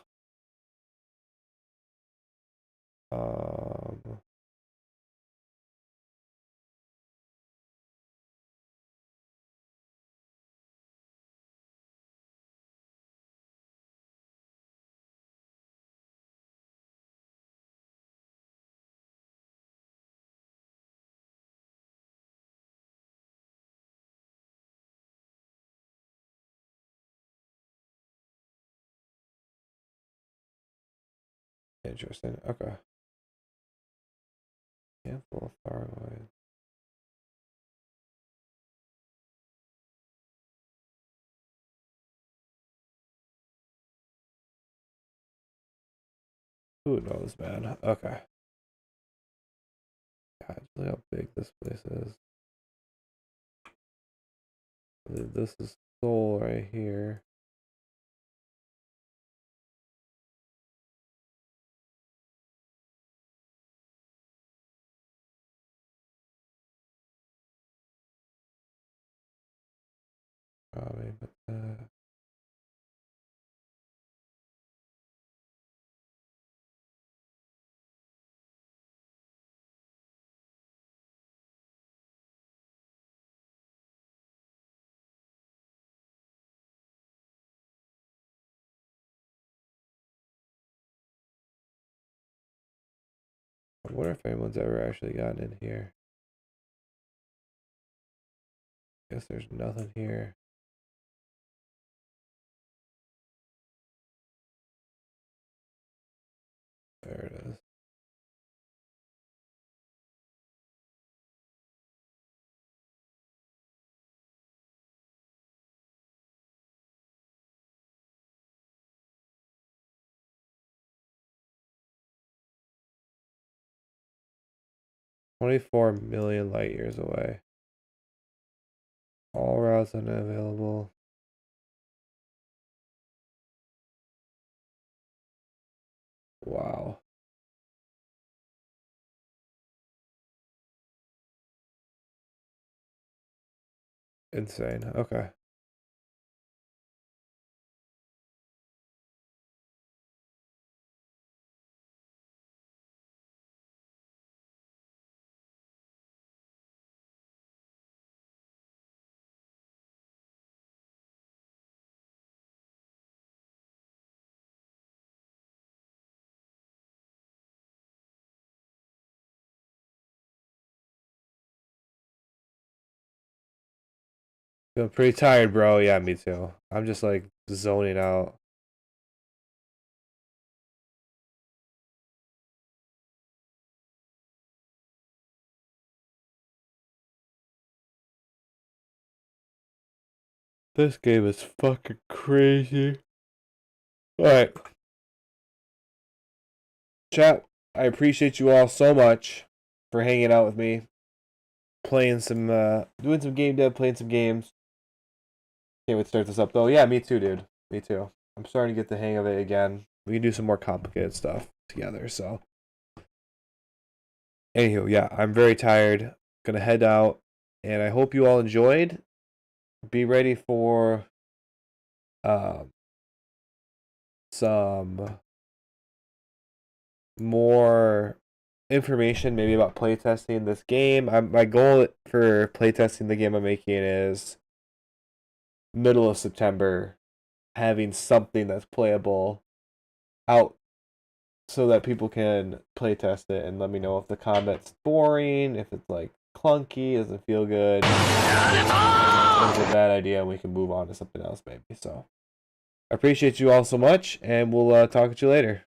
Interesting. Okay. Handful of Thargoid. Who knows, man? Okay. God, look how big this place is. This is Seoul right here. Probably, but I wonder if anyone's ever actually gotten in here. Guess there's nothing here. There it is. $24 million light years away. All routes unavailable. Wow. Insane. Okay. Feeling pretty tired, bro. Yeah, me too. I'm just like zoning out. This game is fucking crazy. Alright. Chat, I appreciate you all so much for hanging out with me. Playing some, doing some game dev, playing some games. Can't wait to start this up though. Yeah, me too, dude. Me too. I'm starting to get the hang of it again. We can do some more complicated stuff together, so. Anywho, yeah, I'm very tired. Gonna head out, and I hope you all enjoyed. Be ready for some more information maybe about playtesting this game. My goal for playtesting the game I'm making is middle of September, having something that's playable out so that people can play test it and let me know if the combat's boring, if it's like clunky, doesn't feel good. If it's a bad idea, and we can move on to something else maybe. So I appreciate you all so much, and we'll talk to you later.